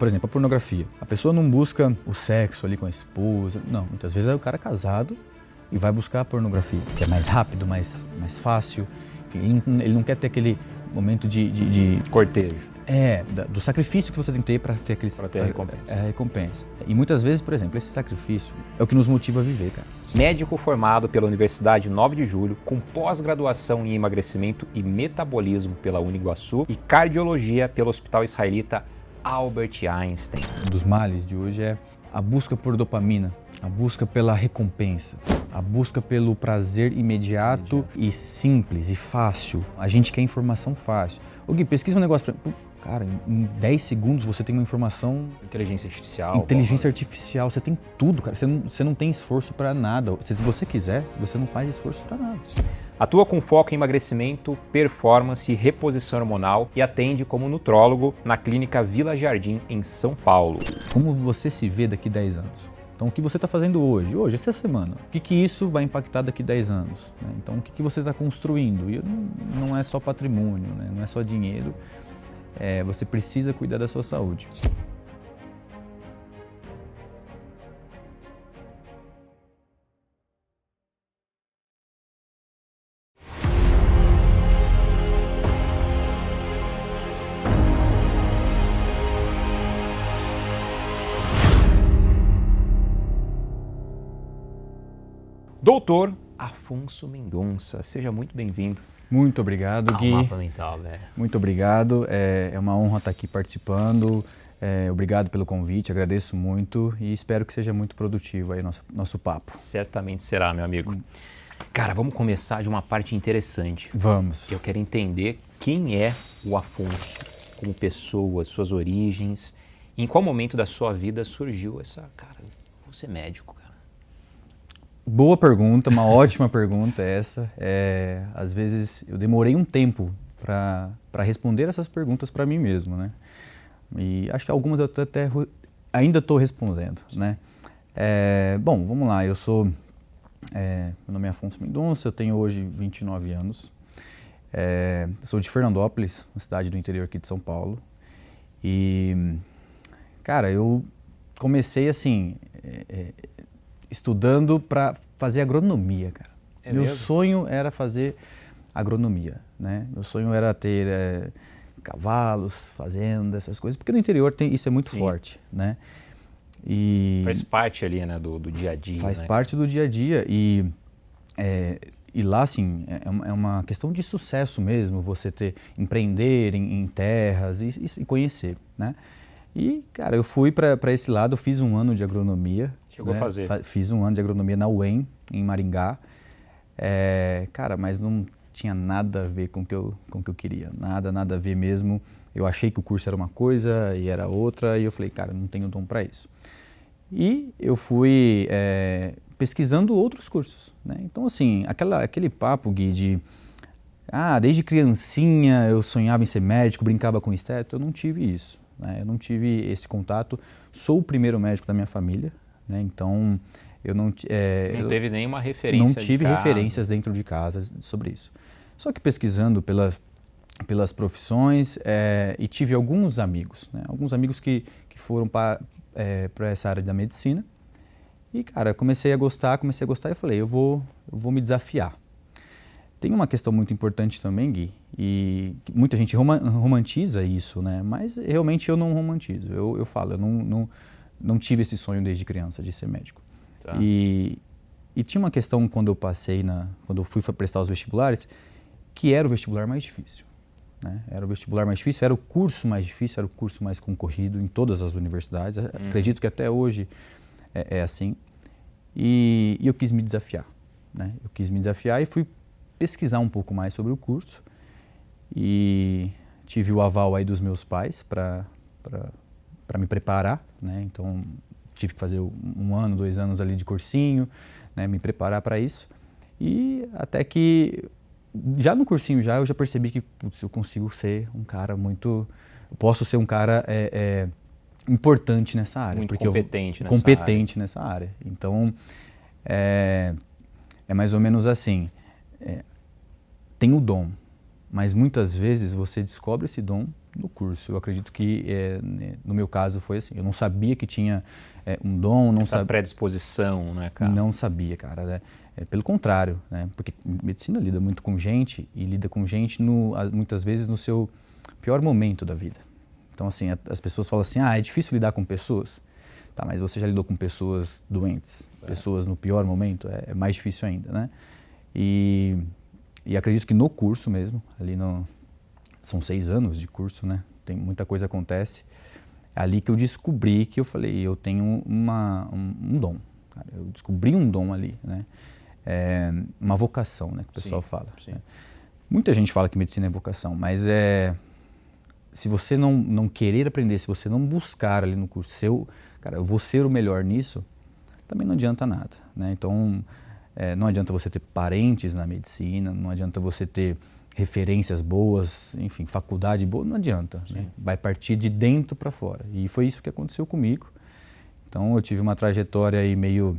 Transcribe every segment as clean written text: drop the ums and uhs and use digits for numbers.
Por exemplo, a pornografia. A pessoa não busca o sexo ali com a esposa, não. Muitas vezes é o cara casado e vai buscar a pornografia, que é mais rápido, mais fácil. Enfim, ele não quer ter aquele momento de cortejo. Do sacrifício que você tem que ter para ter a recompensa. A recompensa. E muitas vezes, por exemplo, esse sacrifício é o que nos motiva a viver, cara. Médico formado pela Universidade 9 de Julho, com pós-graduação em emagrecimento e metabolismo pela Uniguaçu e cardiologia pelo Hospital Israelita Albert Einstein. Um dos males de hoje é a busca por dopamina, a busca pela recompensa, a busca pelo prazer imediato e simples e fácil. A gente quer informação fácil. Ô Gui, pesquisa um negócio pra... Cara, em 10 segundos você tem uma informação... Inteligência artificial. Inteligência artificial, você tem tudo, cara. Você não tem esforço pra nada. Se você quiser, você não faz esforço pra nada. Atua com foco em emagrecimento, performance e reposição hormonal e atende como nutrólogo na clínica Vila Jardim, em São Paulo. Como você se vê daqui 10 anos? Então, o que você está fazendo hoje, essa semana? O que isso vai impactar daqui 10 anos? Né? Então, o que você está construindo? E não é só patrimônio, né? Não é só dinheiro. Você precisa cuidar da sua saúde. Doutor Afonso Mendonça, seja muito bem-vindo. Muito obrigado, Gui. Mapa Mental, velho. Muito obrigado, é uma honra estar aqui participando. Obrigado pelo convite, agradeço muito e espero que seja muito produtivo aí nosso papo. Certamente será, meu amigo. Cara, vamos começar de uma parte interessante. Vamos. Eu quero entender quem é o Afonso como pessoa, suas origens, em qual momento da sua vida surgiu essa, cara, vou ser médico, cara. Boa pergunta, uma ótima pergunta essa. Às vezes eu demorei um tempo para responder essas perguntas para mim mesmo, né? E acho que algumas eu até ainda estou respondendo, né? Bom, vamos lá, meu nome é Afonso Mendonça, eu tenho hoje 29 anos. Sou de Fernandópolis, uma cidade do interior aqui de São Paulo. E, cara, eu comecei assim... estudando para fazer agronomia, cara. Meu sonho era fazer agronomia, né? Meu sonho era ter cavalos, fazenda, essas coisas, porque no interior isso é muito forte, né? E faz parte ali, né, do dia a dia. Faz parte do dia a dia e lá, assim, é uma questão de sucesso mesmo, você empreender em terras e conhecer, né? E, cara, eu fui para esse lado, fiz um ano de agronomia. Chegou a fazer? Fiz um ano de agronomia na UEM, em Maringá. Cara, mas não tinha nada a ver com o que eu queria. Nada a ver mesmo. Eu achei que o curso era uma coisa e era outra, e eu falei, cara, não tenho dom para isso. E eu fui pesquisando outros cursos, né? Então, assim, aquele papo, Gui, desde criancinha eu sonhava em ser médico, brincava com estética, eu não tive isso. Eu não tive esse contato, sou o primeiro médico da minha família, né? Então eu não teve nenhuma referência. Não tive referências dentro de casa sobre isso. Só que pesquisando pelas profissões e tive alguns amigos, né? Alguns amigos que foram para essa área da medicina e, cara, comecei a gostar e falei, eu vou me desafiar. Tem uma questão muito importante também, Gui, e muita gente romantiza isso, né? Mas realmente eu não romantizo. Eu falo, eu não tive esse sonho desde criança de ser médico. Tá. E tinha uma questão quando eu fui prestar os vestibulares, que era o vestibular mais difícil, né? Era o vestibular mais difícil, era o curso mais difícil, era o curso mais concorrido em todas as universidades. Acredito que até hoje é assim. E eu quis me desafiar, né? Eu quis me desafiar e fui pesquisar um pouco mais sobre o curso e tive o aval aí dos meus pais para me preparar, né? Então tive que fazer 1 ano, 2 anos ali de cursinho, né? Me preparar para isso e até que já no cursinho eu já percebi que eu consigo ser um cara eu posso ser um cara importante nessa área. Muito competente nessa área. Então é mais ou menos assim. Tem o dom, mas muitas vezes você descobre esse dom No curso. Eu acredito que, no meu caso, foi assim. Eu não sabia que tinha um dom, não sabia. Predisposição, né, cara? Não sabia, cara. Né? Pelo contrário, né? Porque medicina lida muito com gente e lida com gente muitas vezes no seu pior momento da vida. Então, assim, as pessoas falam assim, é difícil lidar com pessoas. Tá, mas você já lidou com pessoas doentes, pessoas no pior momento, é mais difícil ainda, né? E acredito que no curso mesmo, são 6 anos de curso, né? Tem muita coisa acontece. É ali que eu descobri que eu falei, eu tenho um dom. Cara. Eu descobri um dom ali, né? Uma vocação, né? Que o pessoal fala. Sim. Né? Muita gente fala que medicina é vocação, mas se você não querer aprender, se você não buscar ali no curso, cara, eu vou ser o melhor nisso, também não adianta nada, né? Então, não adianta você ter parentes na medicina, não adianta você ter referências boas, enfim, faculdade boa, não adianta, né? Vai partir de dentro para fora. E foi isso que aconteceu comigo. Então, eu tive uma trajetória aí meio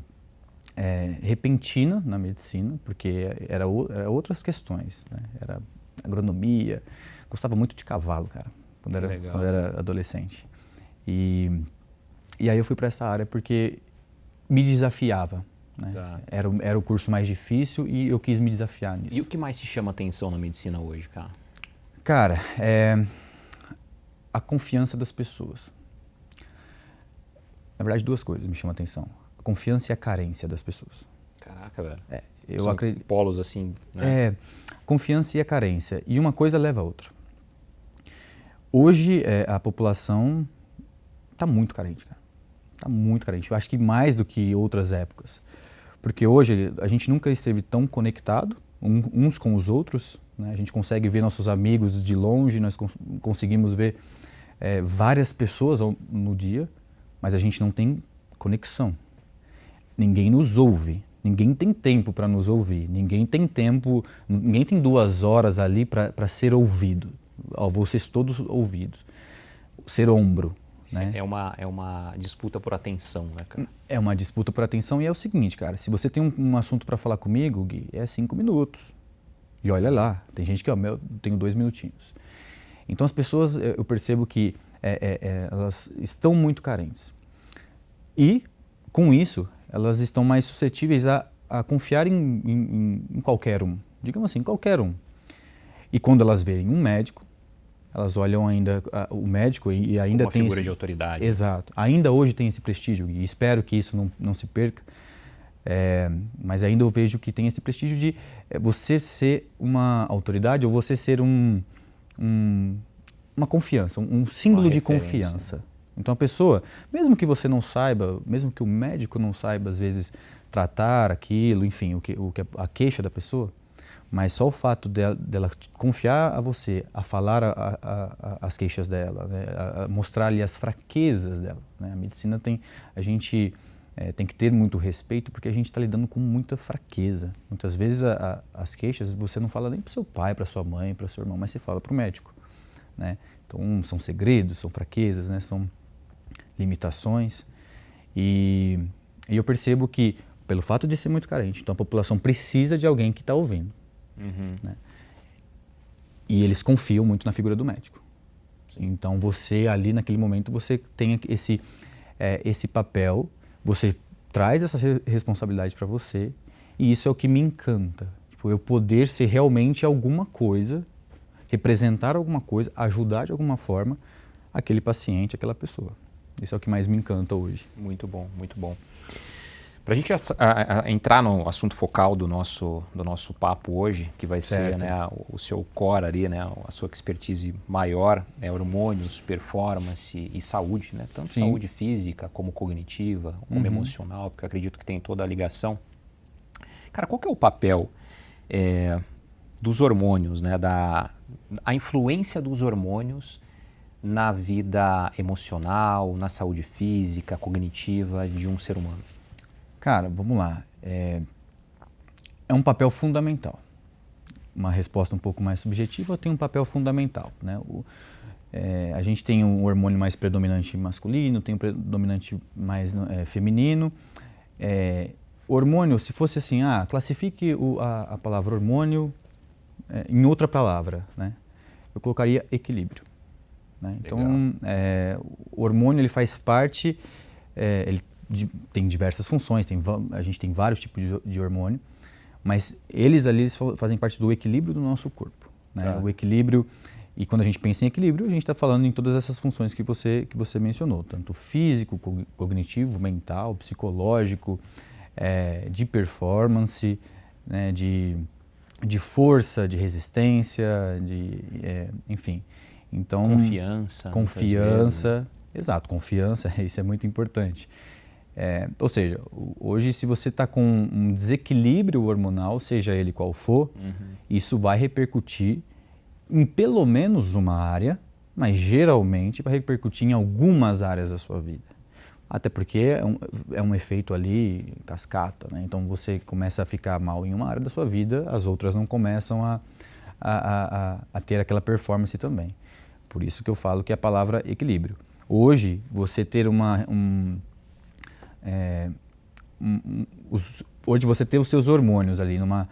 repentina na medicina, porque era outras questões, né? Era agronomia, gostava muito de cavalo, cara, quando era adolescente. E aí eu fui para essa área porque me desafiava, né? Tá. Era o curso mais difícil e eu quis me desafiar nisso. E o que mais te chama atenção na medicina hoje, cara? Cara, a confiança das pessoas. Na verdade, 2 coisas me chamam a atenção. A confiança e a carência das pessoas. Caraca, velho. Eu São acredito. polos assim, né? Confiança e a carência. E uma coisa leva a outra. Hoje, a população está muito carente, cara. Está muito carente. Eu acho que mais do que outras épocas. Porque hoje a gente nunca esteve tão conectado uns com os outros, né? A gente consegue ver nossos amigos de longe, nós conseguimos ver várias pessoas no dia, mas a gente não tem conexão. Ninguém nos ouve, ninguém tem tempo para nos ouvir, ninguém tem 2 horas ali para ser ouvido. Vocês todos ouvidos, ser ombro. Né? É uma disputa por atenção, né, cara? É uma disputa por atenção e é o seguinte, cara, se você tem um assunto para falar comigo, Gui, é 5 minutos. E olha lá, tem gente que, eu tenho 2 minutinhos. Então as pessoas, eu percebo que elas estão muito carentes. E, com isso, elas estão mais suscetíveis a confiar em qualquer um. Digamos assim, qualquer um. E quando elas verem um médico, elas olham ainda o médico e ainda uma tem figura de autoridade. Exato. Ainda hoje tem esse prestígio e espero que isso não se perca. Mas ainda eu vejo que tem esse prestígio de você ser uma autoridade ou você ser uma confiança, um símbolo de confiança. Então a pessoa, mesmo que você não saiba, mesmo que o médico não saiba às vezes tratar aquilo, enfim, a queixa da pessoa, mas só o fato dela confiar a você, a falar as queixas dela, né, a mostrar-lhe as fraquezas dela. Né? A medicina a gente tem que ter muito respeito porque a gente está lidando com muita fraqueza. Muitas vezes as queixas você não fala nem para o seu pai, para sua mãe, para o seu irmão, mas você fala para o médico. Né? Então são segredos, são fraquezas, né? São limitações. E eu percebo que, pelo fato de ser muito carente, então a população precisa de alguém que está ouvindo. Uhum. Né? E eles confiam muito na figura do médico. Sim. Então você ali naquele momento você tem esse papel, você traz essa responsabilidade para você e isso é o que me encanta. Tipo, eu poder ser realmente alguma coisa, representar alguma coisa, ajudar de alguma forma aquele paciente, aquela pessoa. Isso é o que mais me encanta hoje. Muito bom, muito bom. Para a gente entrar no assunto focal do nosso papo hoje, que vai ser, né, o seu core ali, né, a sua expertise maior, hormônios, performance e saúde, né, tanto Sim. saúde física como cognitiva, como emocional, porque eu acredito que tem toda a ligação. Cara, qual que é o papel dos hormônios, né, a influência dos hormônios na vida emocional, na saúde física, cognitiva de um ser humano? Cara, vamos lá. É um papel fundamental. Uma resposta um pouco mais subjetiva tem um papel fundamental. Né? A gente tem um hormônio mais predominante masculino, tem um predominante mais feminino. Hormônio, se fosse assim, classifique a palavra hormônio em outra palavra, né? Eu colocaria equilíbrio. né? Então, o hormônio ele faz parte, tem diversas funções, a gente tem vários tipos de hormônio, mas eles fazem parte do equilíbrio do nosso corpo, né? O equilíbrio, e quando a gente pensa em equilíbrio, a gente está falando em todas essas funções que você mencionou, tanto físico, cognitivo, mental, psicológico, de performance, né? de força, de resistência, enfim. Então, confiança, exato, confiança, isso é muito importante. Ou seja, hoje se você está com um desequilíbrio hormonal, seja ele qual for, isso vai repercutir em pelo menos uma área, mas geralmente vai repercutir em algumas áreas da sua vida. Até porque é um efeito ali cascata, né? Então você começa a ficar mal em uma área da sua vida, as outras não começam a ter aquela performance também. Por isso que eu falo que é a palavra equilíbrio. Hoje, você ter hoje você ter os seus hormônios ali numa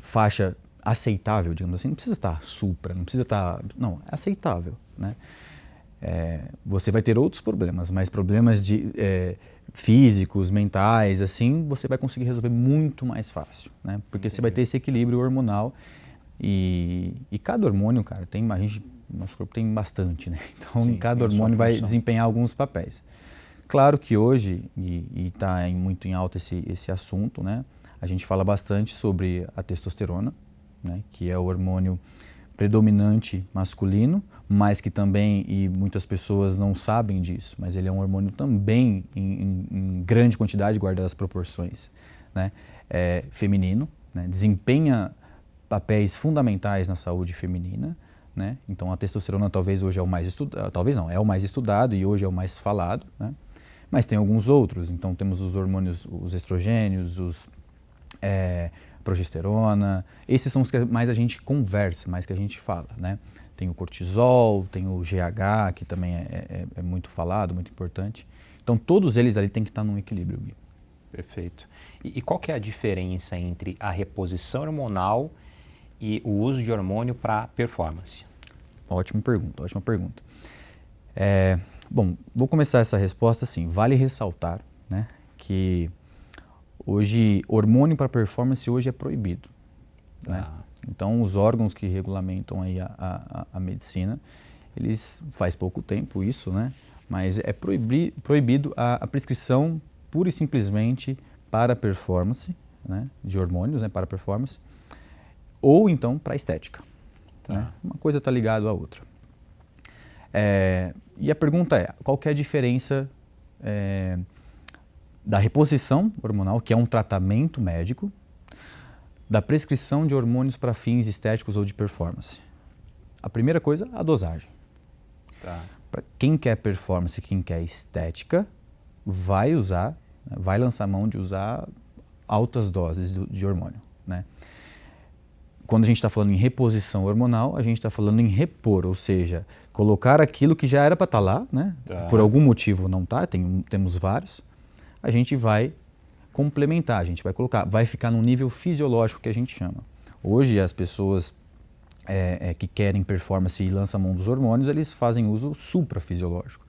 faixa aceitável, digamos assim, não precisa estar supra, não precisa estar... Não, é aceitável, né? Você vai ter outros problemas, mas problemas físicos, mentais, assim, você vai conseguir resolver muito mais fácil, né? Porque você vai ter esse equilíbrio hormonal e cada hormônio, cara, nosso corpo tem bastante, né? Então, sim, cada hormônio vai desempenhar alguns papéis. Claro que hoje, e está muito em alta esse assunto, né? A gente fala bastante sobre a testosterona, né? Que é o hormônio predominante masculino, mas que também, e muitas pessoas não sabem disso, mas ele é um hormônio também em grande quantidade, guardado as proporções, né? Feminino, né? Desempenha papéis fundamentais na saúde feminina, né? Então a testosterona talvez hoje é o mais estudado, talvez não, é o mais estudado e hoje é o mais falado, né? Mas tem alguns outros, então temos os hormônios, os estrogênios, progesterona, esses são os que mais a gente conversa, mais que a gente fala, né? Tem o cortisol, tem o GH, que também é muito falado, muito importante. Então todos eles ali têm que estar num equilíbrio, Gui. Perfeito. E qual que é a diferença entre a reposição hormonal e o uso de hormônio para performance? Ótima pergunta, ótima pergunta. Bom, vou começar essa resposta assim, vale ressaltar, né, que hoje, hormônio para performance hoje é proibido, né? Então, os órgãos que regulamentam aí a medicina, eles, faz pouco tempo isso, né? Mas é proibido a prescrição pura e simplesmente para performance, né? De hormônios, né? Para performance, ou então para estética, né? Uma coisa está ligada à outra. E a pergunta é, qual que é a diferença da reposição hormonal, que é um tratamento médico, da prescrição de hormônios para fins estéticos ou de performance? A primeira coisa, a dosagem. Para quem quer performance, quem quer estética, vai lançar mão de usar altas doses de hormônio, né? Quando a gente está falando em reposição hormonal, a gente está falando em repor, ou seja, colocar aquilo que já era para estar lá, né? Por algum motivo não está, temos vários, a gente vai complementar, a gente vai colocar, vai ficar num nível fisiológico que a gente chama. Hoje as pessoas que querem performance e lançam mão dos hormônios, eles fazem uso suprafisiológico.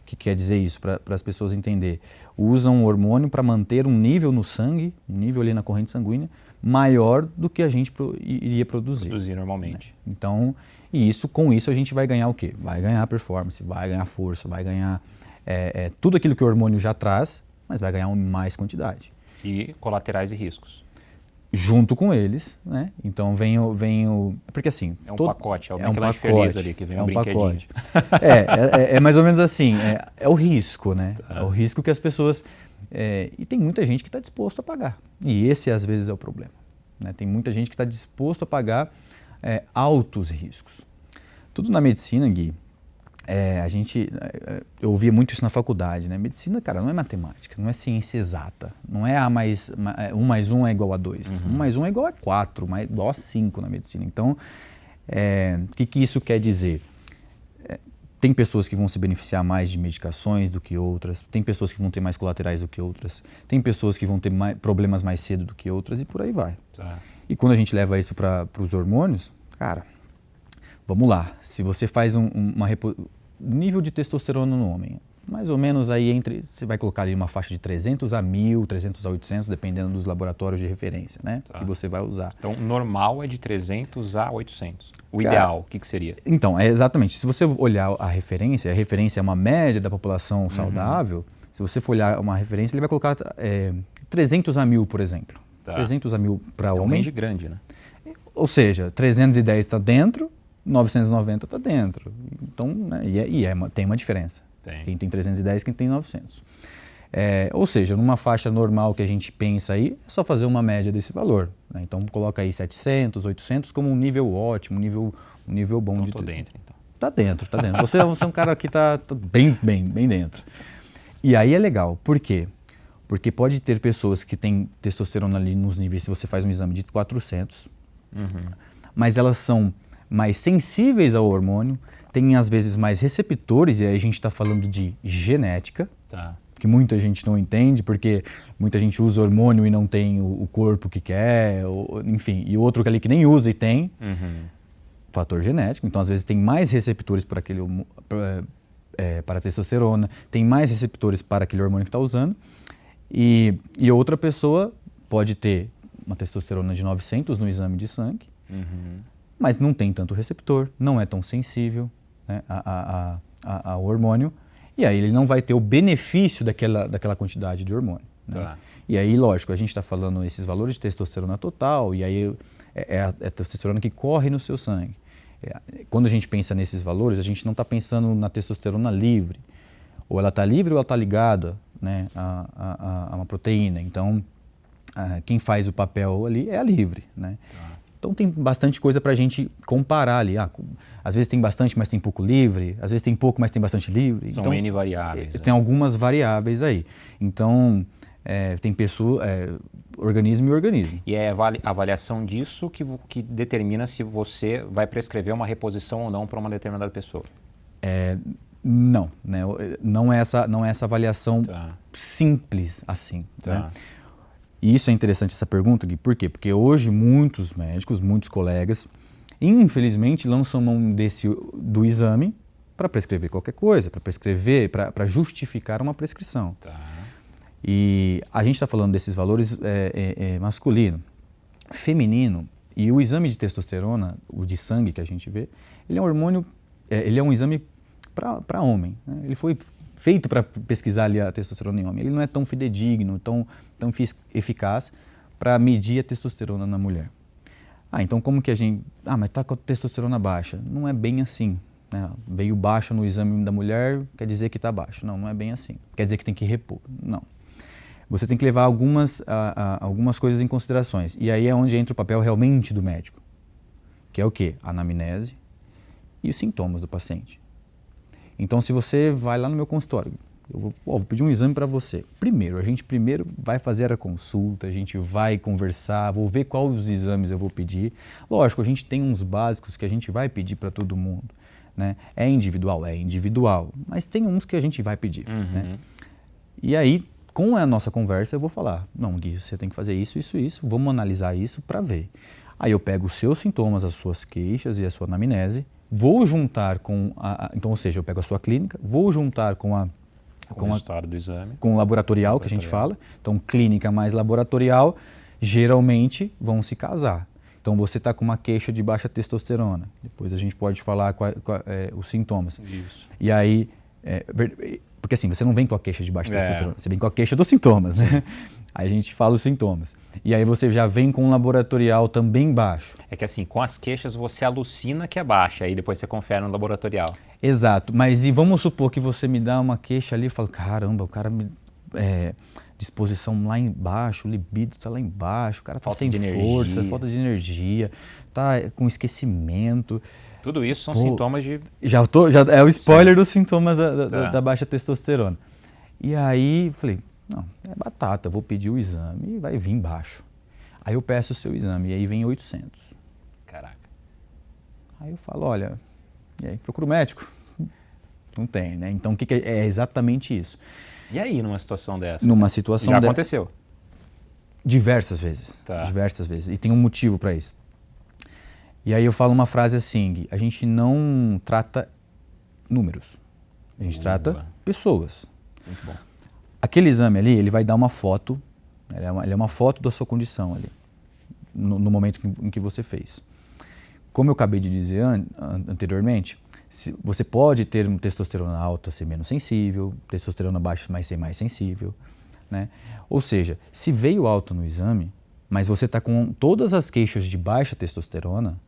O que quer dizer isso? Para as pessoas entenderem. Usam o hormônio para manter um nível no sangue, um nível ali na corrente sanguínea, maior do que a gente iria produzir. Produzir normalmente. Né? Então, com isso a gente vai ganhar o quê? Vai ganhar performance, vai ganhar força, vai ganhar tudo aquilo que o hormônio já traz, mas vai ganhar mais quantidade. E colaterais e riscos. Junto com eles, né? Então vem o... Porque assim... É um pacote, é um pacote feliz ali, que vem um brinquedinho. Pacote. É mais ou menos assim, é o risco, né? É o risco que as pessoas... e tem muita gente que está disposto a pagar. E esse, às vezes, é o problema, né? Tem muita gente que está disposto a pagar altos riscos. Tudo na medicina, Gui, eu ouvia muito isso na faculdade, né? Medicina, cara, não é matemática, não é ciência exata. Não é 1 mais 1 é igual a 2. 1 mais 1 é igual a 4, é igual a 5 na medicina. Então, o que isso quer dizer? Tem pessoas que vão se beneficiar mais de medicações do que outras, tem pessoas que vão ter mais colaterais do que outras, tem pessoas que vão ter problemas mais cedo do que outras e por aí vai. E quando a gente leva isso para os hormônios, cara, Vamos lá, se você faz nível de testosterona no homem, mais ou menos aí você vai colocar ali uma faixa de 300 a 1000, 300 a 800, dependendo dos laboratórios de referência, né? Tá. Que você vai usar. Então, normal é de 300 a 800. O ideal, o que seria? Então, exatamente. Se você olhar a referência é uma média da população saudável. Se você for olhar uma referência, ele vai colocar 300 a 1000, por exemplo. Tá. 300 a 1000 para um homem. range grande, né? Ou seja, 310 está dentro, 990 está dentro. Então, né, tem uma diferença. Tem. Quem tem 310, quem tem 900. Ou seja, numa faixa normal que a gente pensa aí, é só fazer uma média desse valor. Né? Então, coloca aí 700, 800 como um nível ótimo, um nível bom. Então, estou dentro, então. Tá dentro. Você é um cara que tá bem dentro. E aí é legal. Por quê? Porque pode ter pessoas que têm testosterona ali nos níveis, se você faz um exame de 400, mas elas são mais sensíveis ao hormônio, têm às vezes mais receptores, e aí a gente está falando de genética, que muita gente não entende, porque muita gente usa hormônio e não tem o corpo que quer, enfim, e outro ali que nem usa e tem, fator genético, então às vezes tem mais receptores para para a testosterona, tem mais receptores para aquele hormônio que está usando, e outra pessoa pode ter uma testosterona de 900 no exame de sangue, mas não tem tanto receptor, não é tão sensível, né, ao hormônio, e aí ele não vai ter o benefício daquela quantidade de hormônio. Né? E aí, lógico, a gente está falando esses valores de testosterona total, e aí é a testosterona que corre no seu sangue. Quando a gente pensa nesses valores, a gente não está pensando na testosterona livre, ou ela está livre ou ela está ligada, né, a uma proteína. Então, quem faz o papel ali é a livre, né? Então tem bastante coisa para a gente comparar ali. Às vezes tem bastante, mas tem pouco livre. Às vezes tem pouco, mas tem bastante livre. São então, N variáveis. Tem algumas variáveis aí. Então, tem organismo e organismo. E é a avaliação disso que determina se você vai prescrever uma reposição ou não para uma determinada pessoa. Não, né? Não é essa avaliação simples assim. Né? E isso é interessante, essa pergunta, Gui. Por quê? Porque hoje muitos médicos, muitos colegas, infelizmente lançam mão do exame para prescrever qualquer coisa, para justificar uma prescrição. E a gente está falando desses valores masculino, feminino, e o exame de testosterona, o de sangue que a gente vê, ele é um hormônio, ele é um exame para homem. Né? Ele foi feito para pesquisar ali a testosterona em homem. Ele não é tão fidedigno, tão eficaz para medir a testosterona na mulher. Então como que a gente... mas está com a testosterona baixa. Não é bem assim. Né? Veio baixa no exame da mulher, quer dizer que está baixa. Não é bem assim. Quer dizer que tem que repor. Não. Você tem que levar algumas coisas em considerações. E aí é onde entra o papel realmente do médico. Que é o quê? A anamnese e os sintomas do paciente. Então, se você vai lá no meu consultório, eu vou pedir um exame para você. A gente vai fazer a consulta, a gente vai conversar, vou ver quais os exames eu vou pedir. Lógico, a gente tem uns básicos que a gente vai pedir para todo mundo. Né? É individual, mas tem uns que a gente vai pedir. Né? E aí, com a nossa conversa, eu vou falar, não, Gui, você tem que fazer isso, vamos analisar isso para ver. Aí eu pego os seus sintomas, as suas queixas e a sua anamnese, vou juntar então, ou seja, eu pego a sua clínica, vou juntar com o resultado do exame. Com o laboratorial que a gente fala. Então, clínica mais laboratorial, geralmente vão se casar. Então, você está com uma queixa de baixa testosterona. Depois a gente pode falar os sintomas. Isso. E aí, porque assim, você não vem com a queixa de baixa testosterona, você vem com a queixa dos sintomas, né? Aí a gente fala os sintomas. E aí você já vem com um laboratorial também baixo. É que assim, com as queixas você alucina que é baixa, aí depois você confere no laboratorial. Exato, mas e vamos supor que você me dá uma queixa ali e fala, caramba, o cara disposição lá embaixo, o libido tá lá embaixo, o cara tá sem força, falta de energia, tá com esquecimento. Tudo isso são sintomas de... Já é o spoiler dos sintomas da baixa testosterona. E aí, falei, não, é batata, eu vou pedir o exame e vai vir baixo. Aí eu peço o seu exame e aí vem 800. Caraca. Aí eu falo, olha, e aí, procura o médico? Não tem, né? Então, o que é exatamente isso? E aí, numa situação dessa? Numa situação já aconteceu? Diversas vezes. Diversas vezes. E tem um motivo para isso. E aí eu falo uma frase assim, Gui, a gente não trata números, a gente trata pessoas. Muito bom. Aquele exame ali, ele vai dar uma foto, ele é uma foto da sua condição ali, no momento em que você fez. Como eu acabei de dizer anteriormente, você pode ter uma testosterona alta ser menos sensível, testosterona baixa mas ser mais sensível, né? Ou seja, se veio alto no exame, mas você está com todas as queixas de baixa testosterona,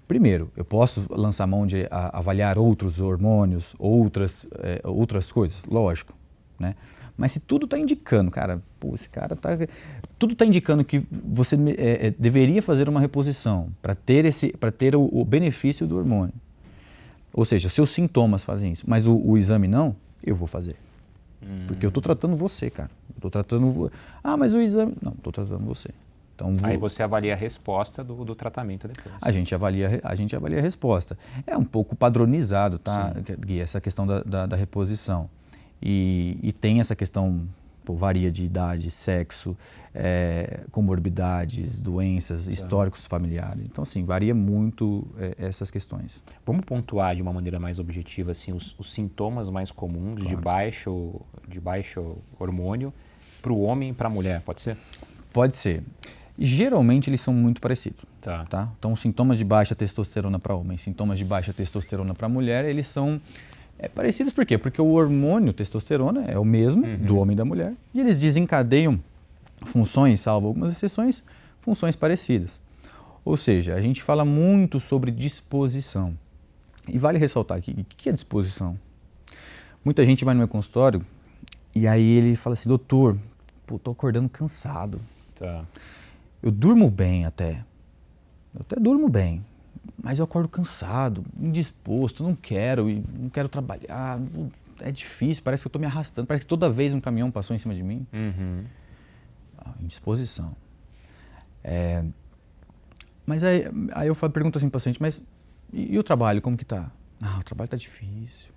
primeiro, eu posso lançar mão de avaliar outros hormônios, outras coisas, lógico, né? Mas se tudo está indicando, cara, pô, esse cara tá... Tudo está indicando que você deveria fazer uma reposição para ter o benefício do hormônio. Ou seja, seus sintomas fazem isso, mas o exame não, eu vou fazer. Porque eu estou tratando você, cara. Estou tratando... Ah, mas o exame... Não, estou tratando você. Então, aí você avalia a resposta do tratamento depois. A gente avalia a resposta. É um pouco padronizado, tá, Gui, essa questão da reposição. E tem essa questão, pô, varia de idade, sexo, comorbidades, doenças, históricos familiares. Então, assim, varia muito essas questões. Vamos pontuar de uma maneira mais objetiva assim, os sintomas mais comuns, claro, de baixo hormônio para o homem e para a mulher, pode ser? Pode ser. Geralmente eles são muito parecidos. Tá? Então, os sintomas de baixa testosterona para homem, sintomas de baixa testosterona para mulher, eles são parecidos por quê? Porque o hormônio testosterona é o mesmo do homem e da mulher e eles desencadeiam funções, salvo algumas exceções, funções parecidas. Ou seja, a gente fala muito sobre disposição. E vale ressaltar aqui, o que é disposição? Muita gente vai no meu consultório e aí ele fala assim, doutor, pô, tô acordando cansado. Tá. Eu durmo bem até. Eu até durmo bem. Mas eu acordo cansado, indisposto, não quero trabalhar, é difícil, parece que eu estou me arrastando, parece que toda vez um caminhão passou em cima de mim. Indisposição. Mas aí eu pergunto assim para o paciente, mas e o trabalho, como que tá? Ah, o trabalho tá difícil,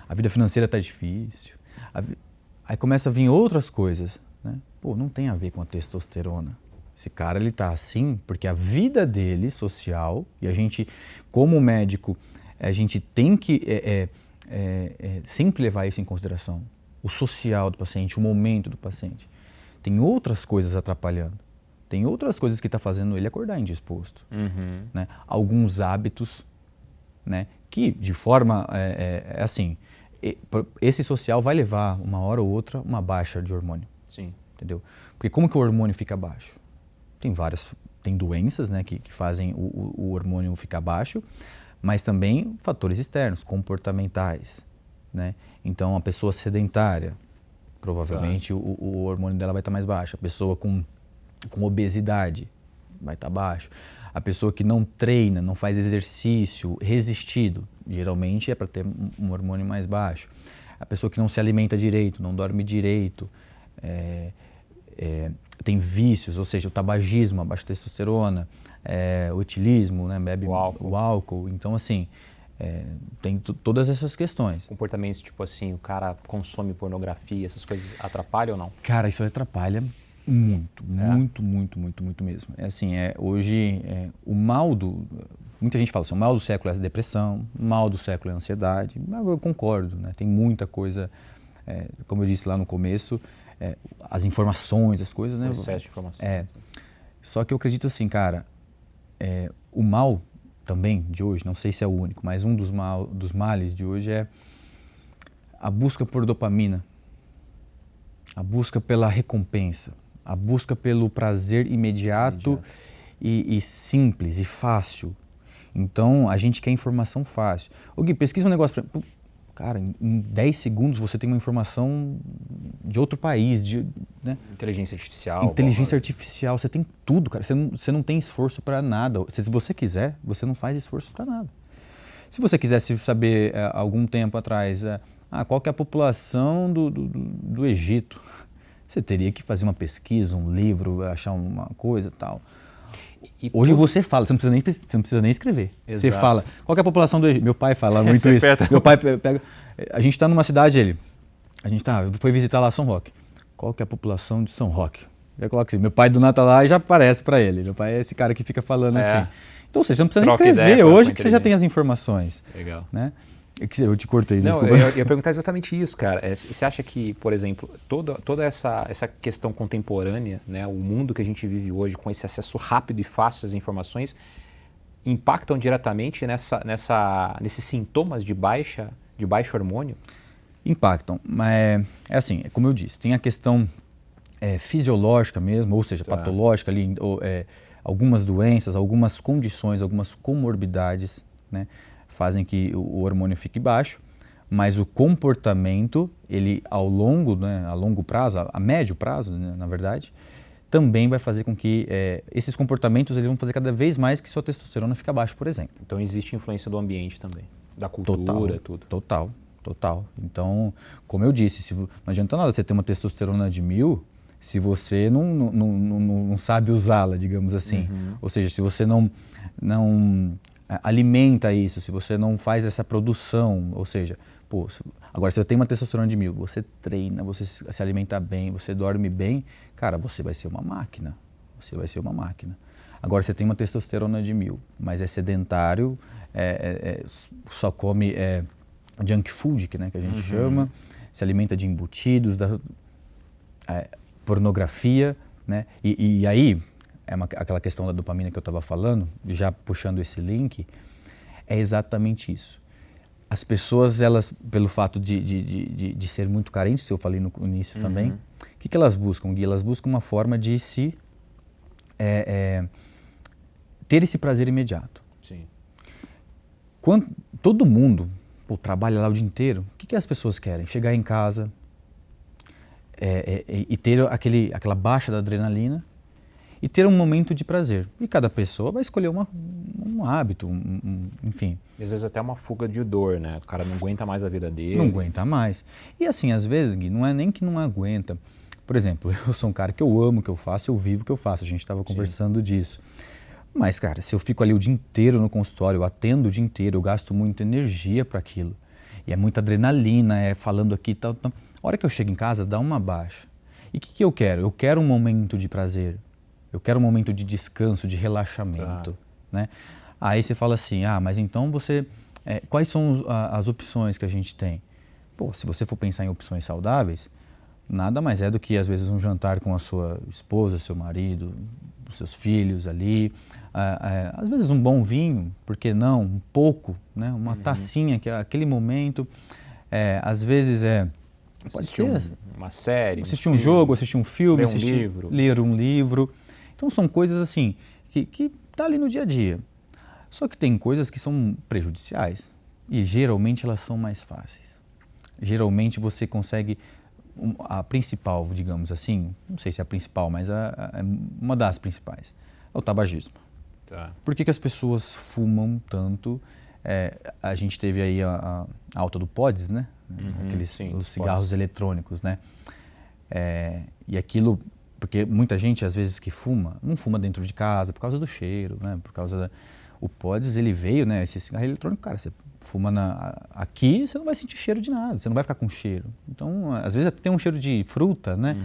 a vida financeira tá difícil, aí começa a vir outras coisas, né? Pô, não tem a ver com a testosterona. Esse cara, ele tá assim porque a vida dele, social, e a gente, como médico, a gente tem que sempre levar isso em consideração. O social do paciente, o momento do paciente. Tem outras coisas atrapalhando. Tem outras coisas que tá fazendo ele acordar indisposto. Né? Alguns hábitos, né? Que, de forma, assim, esse social vai levar, uma hora ou outra, uma baixa de hormônio. Sim. Entendeu? Porque como que o hormônio fica baixo? Tem doenças, né, que fazem o hormônio ficar baixo, mas também fatores externos, comportamentais, né? Então, a pessoa sedentária, provavelmente o hormônio dela vai estar mais baixo. A pessoa com obesidade vai estar baixo. A pessoa que não treina, não faz exercício resistido, geralmente é para ter um hormônio mais baixo. A pessoa que não se alimenta direito, não dorme direito, tem vícios, ou seja, o tabagismo, a baixa testosterona, o etilismo, né, bebe o álcool. Então, assim, tem todas essas questões. Comportamentos tipo assim, o cara consome pornografia, essas coisas atrapalham ou não? Cara, isso atrapalha muito, muito mesmo. Hoje, o mal muita gente fala assim, o mal do século é a depressão, o mal do século é a ansiedade. Eu concordo, né? Tem muita coisa, como eu disse lá no começo, as informações, as coisas, né? O excesso de informação. Só que eu acredito assim, cara, o mal também de hoje, não sei se é o único, mas um dos males de hoje é a busca por dopamina, a busca pela recompensa, a busca pelo prazer imediato. E simples e fácil. Então, a gente quer informação fácil. Ô Gui, pesquisa um negócio pra... Cara, em 10 segundos você tem uma informação de outro país, né? Inteligência artificial. Inteligência artificial, você tem tudo, cara. Você não tem esforço para nada. Se você quiser, você não faz esforço para nada. Se você quisesse saber, algum tempo atrás, qual que é a população do Egito, você teria que fazer uma pesquisa, um livro, achar uma coisa e tal. Hoje você fala, você não precisa nem escrever. Exato. Você fala, qual que é a população do Egito? Meu pai fala muito isso. Meu pai pega... A gente está numa cidade, foi visitar lá São Roque. Qual que é a população de São Roque? Já coloca assim, meu pai do nada tá lá e já aparece para ele. Meu pai é esse cara que fica falando assim. Então, você não precisa nem escrever hoje que você já tem as informações. Legal. Né? Eu te cortei, não, desculpa. Eu ia perguntar exatamente isso, cara. Você acha que, por exemplo, toda essa questão contemporânea, né, o mundo que a gente vive hoje com esse acesso rápido e fácil às informações, impactam diretamente nesses sintomas de baixo hormônio? Impactam, mas é assim, como eu disse, tem a questão fisiológica mesmo, ou seja, patológica ali, algumas doenças, algumas condições, algumas comorbidades, né, fazem que o hormônio fique baixo, mas o comportamento, ele a longo prazo, a médio prazo, né, na verdade, também vai fazer com que esses comportamentos eles vão fazer cada vez mais que sua testosterona fique baixa, por exemplo. Então existe influência do ambiente também, da cultura, tudo. Total. Então, como eu disse, não adianta nada você ter uma testosterona de 1000 se você não sabe usá-la, digamos assim. Uhum. Ou seja, se você não alimenta isso, se você não faz essa produção, ou seja, agora se você tem uma testosterona de 1000, você treina, você se alimenta bem, você dorme bem, cara, você vai ser uma máquina. Agora você tem uma testosterona de 1000, mas é sedentário, só come junk food, né, que a gente chama, se alimenta de embutidos, pornografia, né, e aí, aquela questão da dopamina que eu estava falando, já puxando esse link, é exatamente isso. As pessoas, elas, pelo fato de ser muito carentes, eu falei no início também, o que elas buscam, Gui? Elas buscam uma forma de ter esse prazer imediato. Sim. Quando todo mundo trabalha lá o dia inteiro, o que as pessoas querem? Chegar em casa e ter aquela baixa da adrenalina e ter um momento de prazer. E cada pessoa vai escolher um hábito, enfim. E às vezes até uma fuga de dor, né? O cara não aguenta mais a vida dele. Não aguenta mais. E assim, às vezes, Gui, não é nem que não aguenta. Por exemplo, eu sou um cara que eu amo o que eu faço, eu vivo o que eu faço. A gente estava conversando disso. Mas, cara, se eu fico ali o dia inteiro no consultório, eu atendo o dia inteiro, eu gasto muita energia para aquilo. E é muita adrenalina, falando aqui e tal. A hora que eu chego em casa, dá uma baixa. E o que eu quero? Eu quero um momento de prazer. Eu quero um momento de descanso, de relaxamento. Né? Aí você fala assim, mas então quais são as opções que a gente tem? Se você for pensar em opções saudáveis, nada mais é do que, às vezes, um jantar com a sua esposa, seu marido, os seus filhos ali. Às vezes um bom vinho, por que não? Um pouco, né? Uma tacinha, que é aquele momento. Às vezes pode ser uma série, assistir um jogo, assistir um filme, ler um livro. Então são coisas assim que tá ali no dia a dia. Só que tem coisas que são prejudiciais e geralmente elas são mais fáceis. Geralmente você consegue a principal, digamos assim, não sei se é a principal, mas uma das principais, é o tabagismo. Por que as pessoas fumam tanto? A gente teve aí a alta do PODs, né? Os cigarros eletrônicos, né? E aquilo, porque muita gente, às vezes, que fuma, não fuma dentro de casa por causa do cheiro, né? Por causa o PODs, ele veio, né? Esse cigarro eletrônico, cara, você fuma aqui, você não vai sentir cheiro de nada, você não vai ficar com cheiro. Então, às vezes até tem um cheiro de fruta, né?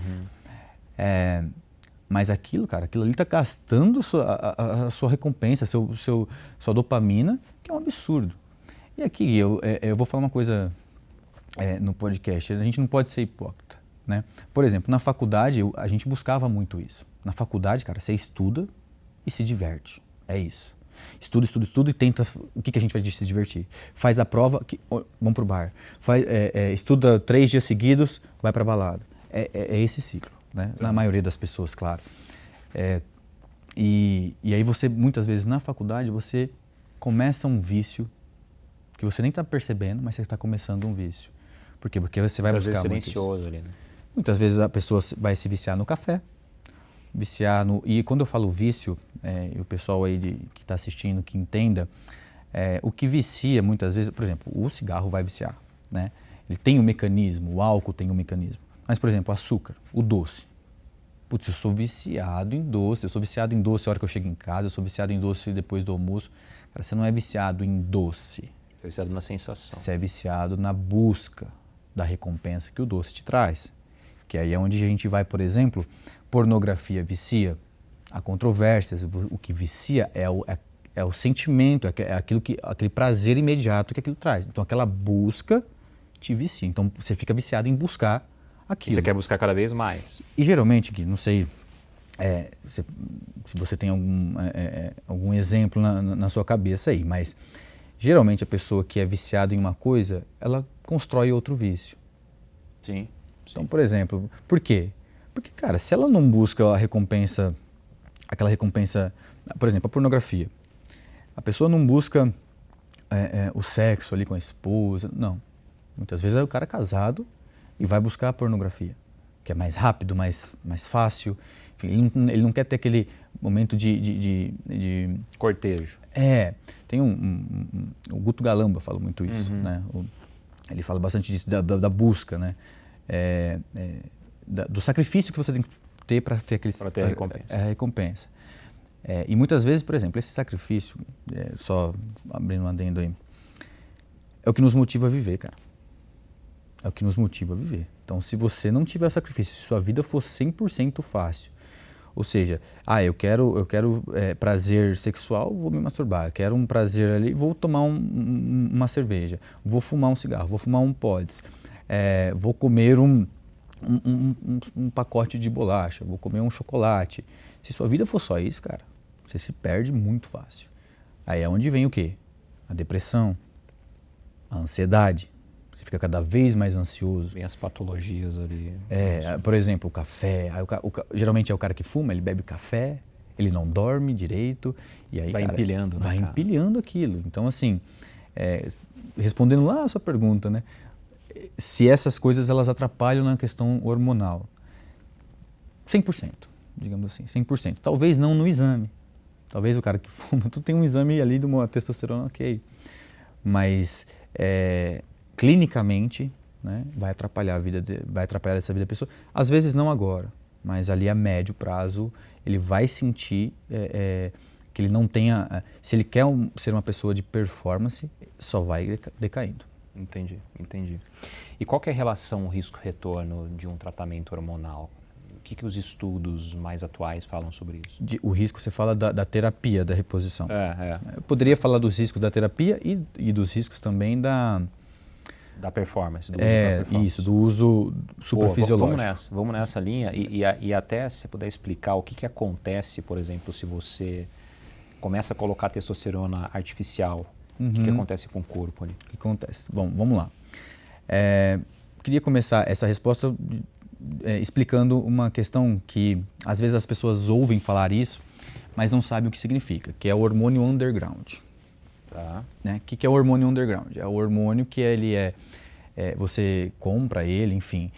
Mas aquilo ali está gastando a sua recompensa, sua dopamina, que é um absurdo. E aqui, eu vou falar uma coisa no podcast, a gente não pode ser hipócrita, né? Por exemplo, na faculdade, a gente buscava muito isso. Na faculdade, cara, você estuda e se diverte, é isso. Estuda e tenta, o que a gente faz de se divertir? Faz a prova, vamos pro bar. Estuda 3 dias seguidos, vai pra balada. É esse ciclo, né? Na maioria das pessoas, claro. E aí você, muitas vezes na faculdade, você começa um vício que você nem está percebendo, mas você está começando um vício. Por quê? Porque você vai buscar muito silencioso ali, né? Muitas vezes a pessoa vai se viciar no café, e quando eu falo vício, e o pessoal aí que está assistindo, que entenda, o que vicia muitas vezes, por exemplo, o cigarro vai viciar, né? Ele tem um mecanismo, o álcool tem um mecanismo. Mas, por exemplo, o açúcar, o doce. Putz, eu sou viciado em doce a hora que eu chego em casa, eu sou viciado em doce depois do almoço. Cara, você não é viciado em doce. Você é viciado na sensação. Você é viciado na busca da recompensa que o doce te traz. Que aí é onde a gente vai, por exemplo, pornografia vicia? Há controvérsias. O que vicia é o sentimento, aquele prazer imediato que aquilo traz. Então, aquela busca te vicia. Então, você fica viciado em buscar aquilo. Você quer buscar cada vez mais. E geralmente, Gui, não sei se você tem algum exemplo na sua cabeça aí, mas geralmente a pessoa que é viciada em uma coisa, ela constrói outro vício. Sim. Então, por exemplo, por quê? Porque, cara, se ela não busca a recompensa, aquela recompensa, por exemplo, a pornografia, a pessoa não busca o sexo ali com a esposa, não. Muitas vezes é o cara casado e vai buscar a pornografia, que é mais rápido, mais fácil. Enfim, ele não quer ter aquele momento de cortejo. Tem o Guto Galamba fala muito isso, né? Ele fala bastante disso, da busca, né? Do sacrifício que você tem que ter para ter a recompensa. A recompensa. E muitas vezes, por exemplo, esse sacrifício, só abrindo um adendo aí, é o que nos motiva a viver, cara. É o que nos motiva a viver. Então, se você não tiver sacrifício, se sua vida for 100% fácil, ou seja, eu quero prazer sexual, vou me masturbar. Eu quero um prazer ali, vou tomar uma cerveja. Vou fumar um cigarro, vou fumar um pods. Vou comer um pacote de bolacha, vou comer um chocolate. Se sua vida for só isso, cara, você se perde muito fácil. Aí é onde vem o quê? A depressão, a ansiedade. Você fica cada vez mais ansioso. Vem as patologias ali. Por exemplo, o café. Geralmente é o cara que fuma, ele bebe café, ele não dorme direito. E aí, vai empilhando, né? Vai empilhando aquilo. Então, assim, respondendo lá a sua pergunta, né? Se essas coisas elas atrapalham na questão hormonal. 100%, digamos assim, 100%. Talvez não no exame. Talvez o cara que fuma, tu tem um exame ali de uma testosterona, ok. Mas clinicamente, né, vai atrapalhar essa vida da pessoa. Às vezes não agora, mas ali a médio prazo ele vai sentir que ele não tenha... Se ele quer ser uma pessoa de performance, só vai decaindo. Entendi. E qual que é a relação risco-retorno de um tratamento hormonal? O que os estudos mais atuais falam sobre isso? O risco, você fala da terapia, da reposição. Eu poderia falar dos riscos da terapia e dos riscos também da performance, do uso da performance. Isso, do uso suprafisiológico. Vamos nessa linha e até se você puder explicar o que acontece, por exemplo, se você começa a colocar testosterona artificial, o que acontece com o corpo ali? O que acontece? Bom, vamos lá. Queria começar essa resposta explicando uma questão que às vezes as pessoas ouvem falar isso, mas não sabem o que significa, que é o hormônio underground. Tá. Né? O que é o hormônio underground? É o hormônio que ele você compra ele, enfim,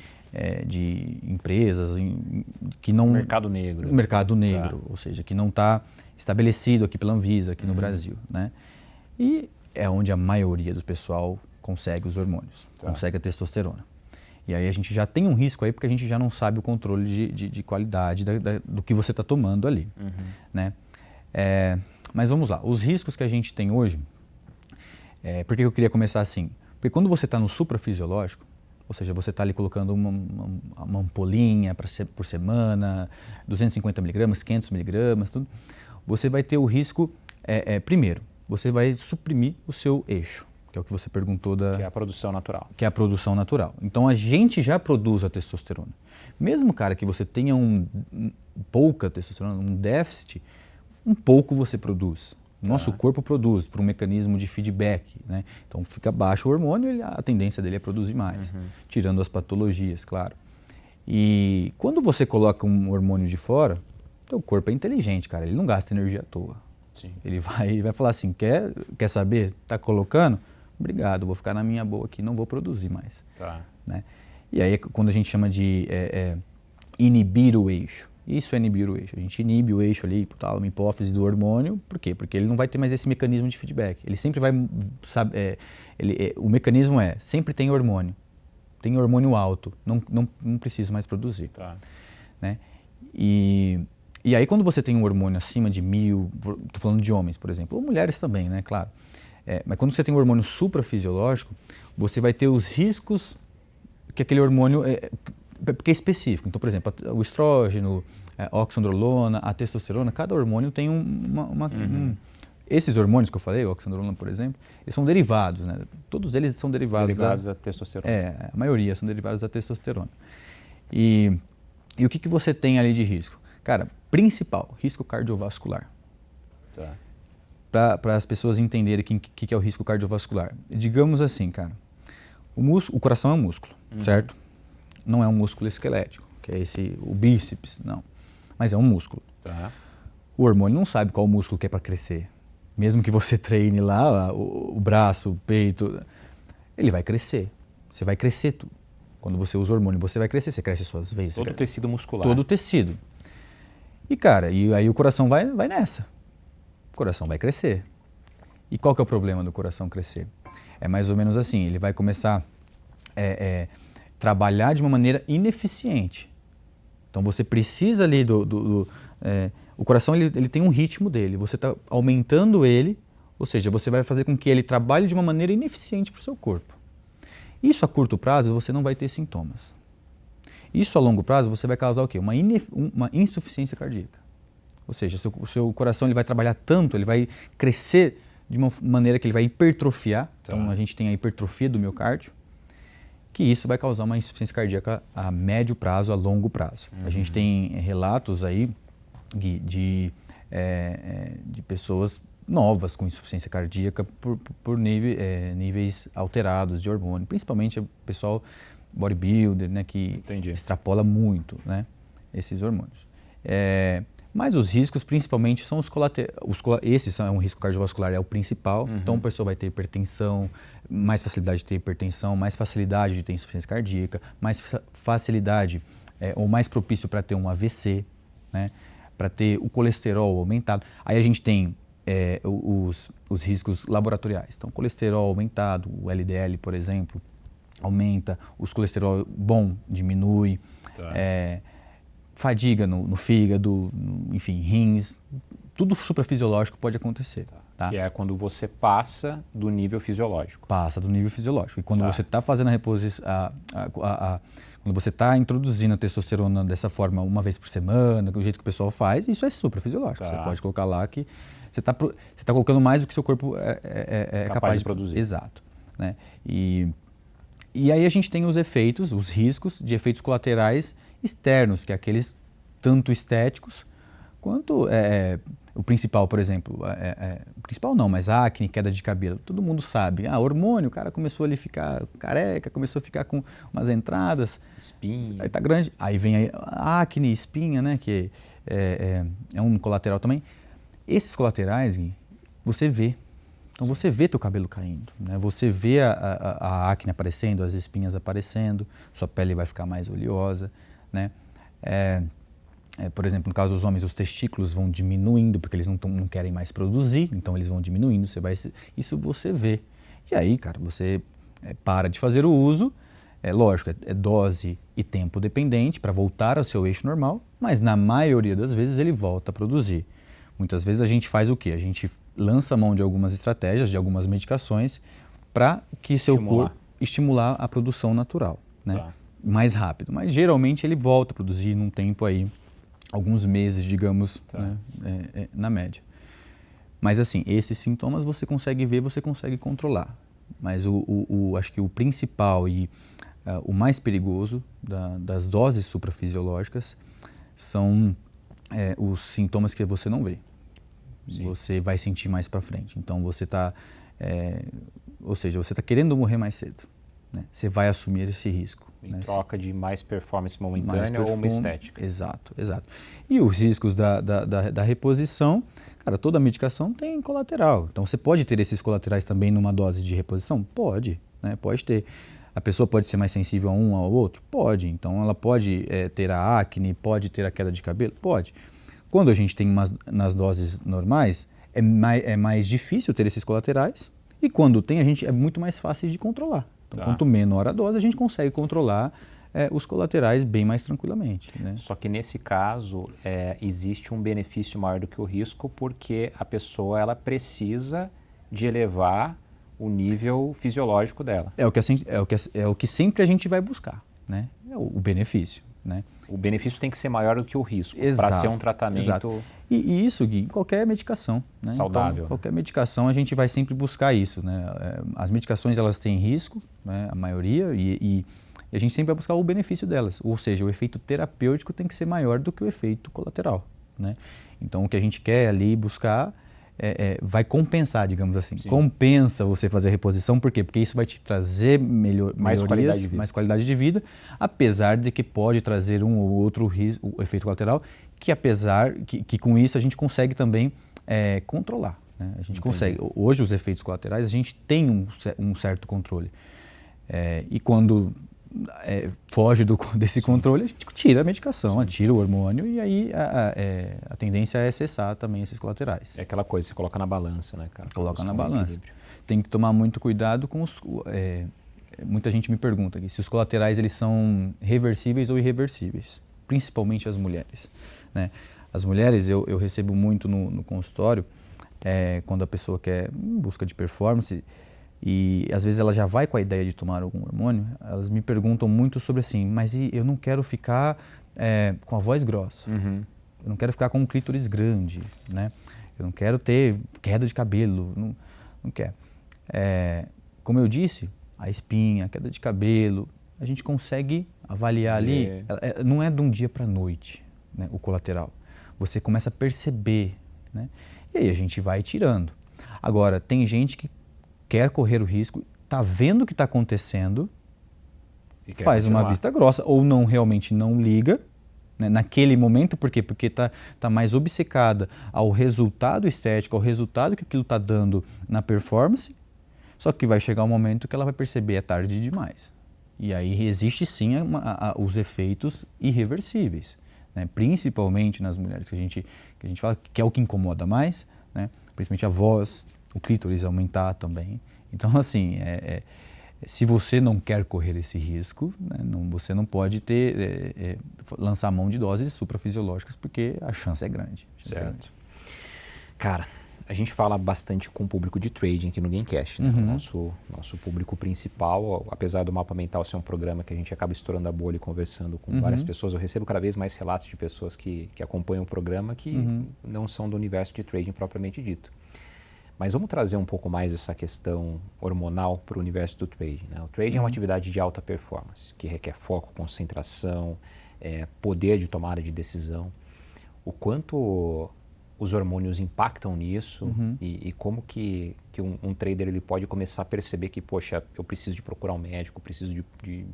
de empresas que não... Mercado negro. Mercado negro, ou seja, que não está estabelecido aqui pela Anvisa, aqui no Brasil, né? E é onde a maioria do pessoal consegue os hormônios, consegue a testosterona. E aí a gente já tem um risco aí, porque a gente já não sabe o controle de qualidade do que você está tomando ali, né? Mas vamos lá, os riscos que a gente tem hoje, por que eu queria começar assim? Porque quando você está no suprafisiológico, ou seja, você está ali colocando uma ampolinha por semana, 250 miligramas, 500 miligramas, tudo, você vai ter o risco, primeiro, você vai suprimir o seu eixo, que é o que você perguntou Que é a produção natural. Que é a produção natural. Então a gente já produz a testosterona. Mesmo, cara, que você tenha pouca testosterona, um déficit, um pouco você produz. O nosso corpo produz por um mecanismo de feedback, né? Então fica baixo o hormônio, a tendência dele é produzir mais, tirando as patologias, claro. E quando você coloca um hormônio de fora, teu corpo é inteligente, cara, ele não gasta energia à toa. Sim. Ele vai falar assim, quer saber, tá colocando? Obrigado, vou ficar na minha boa aqui, não vou produzir mais. Né? E aí quando a gente chama de inibir o eixo, isso é inibir o eixo. A gente inibe o eixo ali, hipotálamo, hipófise do hormônio, por quê? Porque ele não vai ter mais esse mecanismo de feedback. Ele sempre vai, o mecanismo sempre tem hormônio alto, não preciso mais produzir. Né? E aí quando você tem um hormônio acima de 1000, estou falando de homens, por exemplo, ou mulheres também, né, claro. Mas quando você tem um hormônio suprafisiológico, você vai ter os riscos que aquele hormônio porque é específico. Então, por exemplo, o estrógeno, oxandrolona, a testosterona, cada hormônio tem esses hormônios que eu falei, a oxandrolona, por exemplo, eles são derivados, né? Todos eles são derivados da testosterona. A maioria são derivados da testosterona. E o que você tem ali de risco? Cara, principal, risco cardiovascular. Para as pessoas entenderem o que é o risco cardiovascular. Digamos assim, cara, o coração é um músculo, certo? Não é um músculo esquelético, que é o bíceps, não. Mas é um músculo. O hormônio não sabe qual músculo que é para crescer. Mesmo que você treine lá o braço, o peito, ele vai crescer. Você vai crescer tudo. Quando você usa hormônio, você vai crescer. Você cresce suas veias. Todo o tecido muscular. Todo o tecido. E, cara, e aí o coração vai nessa. O coração vai crescer. E qual que é o problema do coração crescer? É mais ou menos assim, ele vai começar a trabalhar de uma maneira ineficiente. Então você precisa ali o coração ele tem um ritmo dele, você está aumentando ele, ou seja, você vai fazer com que ele trabalhe de uma maneira ineficiente para o seu corpo. Isso a curto prazo você não vai ter sintomas. Isso a longo prazo você vai causar o quê? Uma insuficiência cardíaca. Ou seja, o seu coração ele vai trabalhar tanto, ele vai crescer de uma maneira que ele vai hipertrofiar, então a gente tem a hipertrofia do miocárdio, que isso vai causar uma insuficiência cardíaca a médio prazo, a longo prazo. A gente tem relatos aí de pessoas novas com insuficiência cardíaca por níveis alterados de hormônio, principalmente o pessoal bodybuilder, né, que extrapola muito, né, esses hormônios. Mas os riscos principalmente são os colaterais. Esse é um risco cardiovascular, é o principal. Então a pessoa vai ter hipertensão, mais facilidade de ter hipertensão, mais facilidade de ter insuficiência cardíaca, mais facilidade ou mais propício para ter um AVC, né? Para ter o colesterol aumentado. Aí a gente tem os riscos laboratoriais. Então, colesterol aumentado, o LDL, por exemplo, aumenta, os colesterol bom diminui, fadiga no fígado, enfim, rins, tudo suprafisiológico pode acontecer. Tá? Que é quando você passa do nível fisiológico. Passa do nível fisiológico. E quando você está fazendo a reposição, quando você está introduzindo a testosterona dessa forma uma vez por semana, do jeito que o pessoal faz, isso é suprafisiológico. Você pode colocar lá que você está colocando mais do que seu corpo é capaz de produzir. Exato. Né? E aí a gente tem os efeitos, os riscos de efeitos colaterais externos, que é aqueles tanto estéticos quanto o principal, por exemplo, principal não, mas acne, queda de cabelo, todo mundo sabe. Hormônio, o cara começou ali a ficar careca, começou a ficar com umas entradas. Espinha. Aí tá grande. Aí vem a acne, espinha, né, que é um colateral também. Esses colaterais, Gui, você vê. Então você vê teu cabelo caindo, né? Você vê a acne aparecendo, as espinhas aparecendo, sua pele vai ficar mais oleosa, né? Por exemplo, no caso dos homens, os testículos vão diminuindo, porque eles não querem mais produzir, então eles vão diminuindo, isso você vê. E aí, cara, você para de fazer o uso, lógico, é dose e tempo dependente para voltar ao seu eixo normal, mas na maioria das vezes ele volta a produzir. Muitas vezes a gente faz o quê? A gente lança a mão de algumas estratégias, de algumas medicações, para que seu corpo estimular a produção natural, né? Mais rápido. Mas geralmente ele volta a produzir num tempo aí, alguns meses, digamos, né, na média. Mas assim, esses sintomas você consegue ver, você consegue controlar. Mas acho que o principal e o mais perigoso das doses suprafisiológicas são os sintomas que você não vê. Sim. Você vai sentir mais para frente. Então você está, ou seja, você está querendo morrer mais cedo, né? Você vai assumir esse risco. Em troca de mais performance momentânea ou uma estética. Exato, exato. E os riscos da reposição, cara, toda medicação tem colateral. Então você pode ter esses colaterais também numa dose de reposição? Pode, né? Pode ter. A pessoa pode ser mais sensível a um ou ao outro? Pode. Então ela pode ter a acne, pode ter a queda de cabelo? Pode. Quando a gente tem nas doses normais, é mais difícil ter esses colaterais, e quando tem, é muito mais fácil de controlar. Então, quanto menor a dose, a gente consegue controlar os colaterais bem mais tranquilamente, né? Só que nesse caso, existe um benefício maior do que o risco, porque a pessoa ela precisa de elevar o nível fisiológico dela. É o que sempre a gente vai buscar, né? É o benefício. né? O benefício tem que ser maior do que o risco, para Exato, ser um tratamento exato. E isso, Gui, em qualquer medicação, né? saudável. Então, qualquer medicação a gente vai sempre buscar isso, né? As medicações elas têm risco, né? A maioria, e a gente sempre vai buscar o benefício delas, ou seja, o efeito terapêutico tem que ser maior do que o efeito colateral, né? Então o que a gente quer ali buscar vai compensar, digamos assim. Sim. Compensa você fazer a reposição, por quê? Porque isso vai te trazer mais melhorias, mais qualidade de vida, apesar de que pode trazer um ou outro risco, o efeito colateral, que apesar que com isso a gente consegue também controlar, né? A gente consegue. Hoje os efeitos colaterais a gente tem um certo controle. E quando foge desse controle, a gente tira a medicação, tira o hormônio e aí a tendência é cessar também esses colaterais. É aquela coisa, você coloca na balança, né, cara? Coloca na balança. Tem que tomar muito cuidado com muita gente me pergunta aqui, se os colaterais eles são reversíveis ou irreversíveis, principalmente as mulheres, né? As mulheres eu recebo muito no consultório, quando a pessoa quer em busca de performance, e às vezes ela já vai com a ideia de tomar algum hormônio, elas me perguntam muito sobre assim, mas eu não quero ficar com a voz grossa, eu não quero ficar com um clítoris grande, né? Eu não quero ter queda de cabelo, não quero. Como eu disse, a espinha, a queda de cabelo, a gente consegue avaliar ali, não é de um dia para a noite, né, o colateral. Você começa a perceber, né? E aí a gente vai tirando. Agora, tem gente que quer correr o risco, está vendo o que está acontecendo, faz uma vista grossa, ou realmente não liga, né, naquele momento, por quê? Porque está mais obcecada ao resultado estético, ao resultado que aquilo está dando na performance, só que vai chegar um momento que ela vai perceber é tarde demais. E aí existe sim os efeitos irreversíveis, né, principalmente nas mulheres que a gente fala que é o que incomoda mais, né, principalmente a voz, o clítoris aumentar também. Então, assim, se você não quer correr esse risco, né, você não pode lançar mão de doses suprafisiológicas, porque a chance é grande. Certo. Cara, a gente fala bastante com o público de trading aqui no Gamecast, né? Nosso público principal, apesar do Mapa Mental ser um programa que a gente acaba estourando a bolha e conversando com várias pessoas, eu recebo cada vez mais relatos de pessoas que acompanham o programa que não são do universo de trading propriamente dito. Mas vamos trazer um pouco mais essa questão hormonal para o universo do trading, né? O trading é uma atividade de alta performance, que requer foco, concentração, poder de tomada de decisão. O quanto os hormônios impactam nisso e como que um trader ele pode começar a perceber que, poxa, eu preciso de procurar um médico, preciso de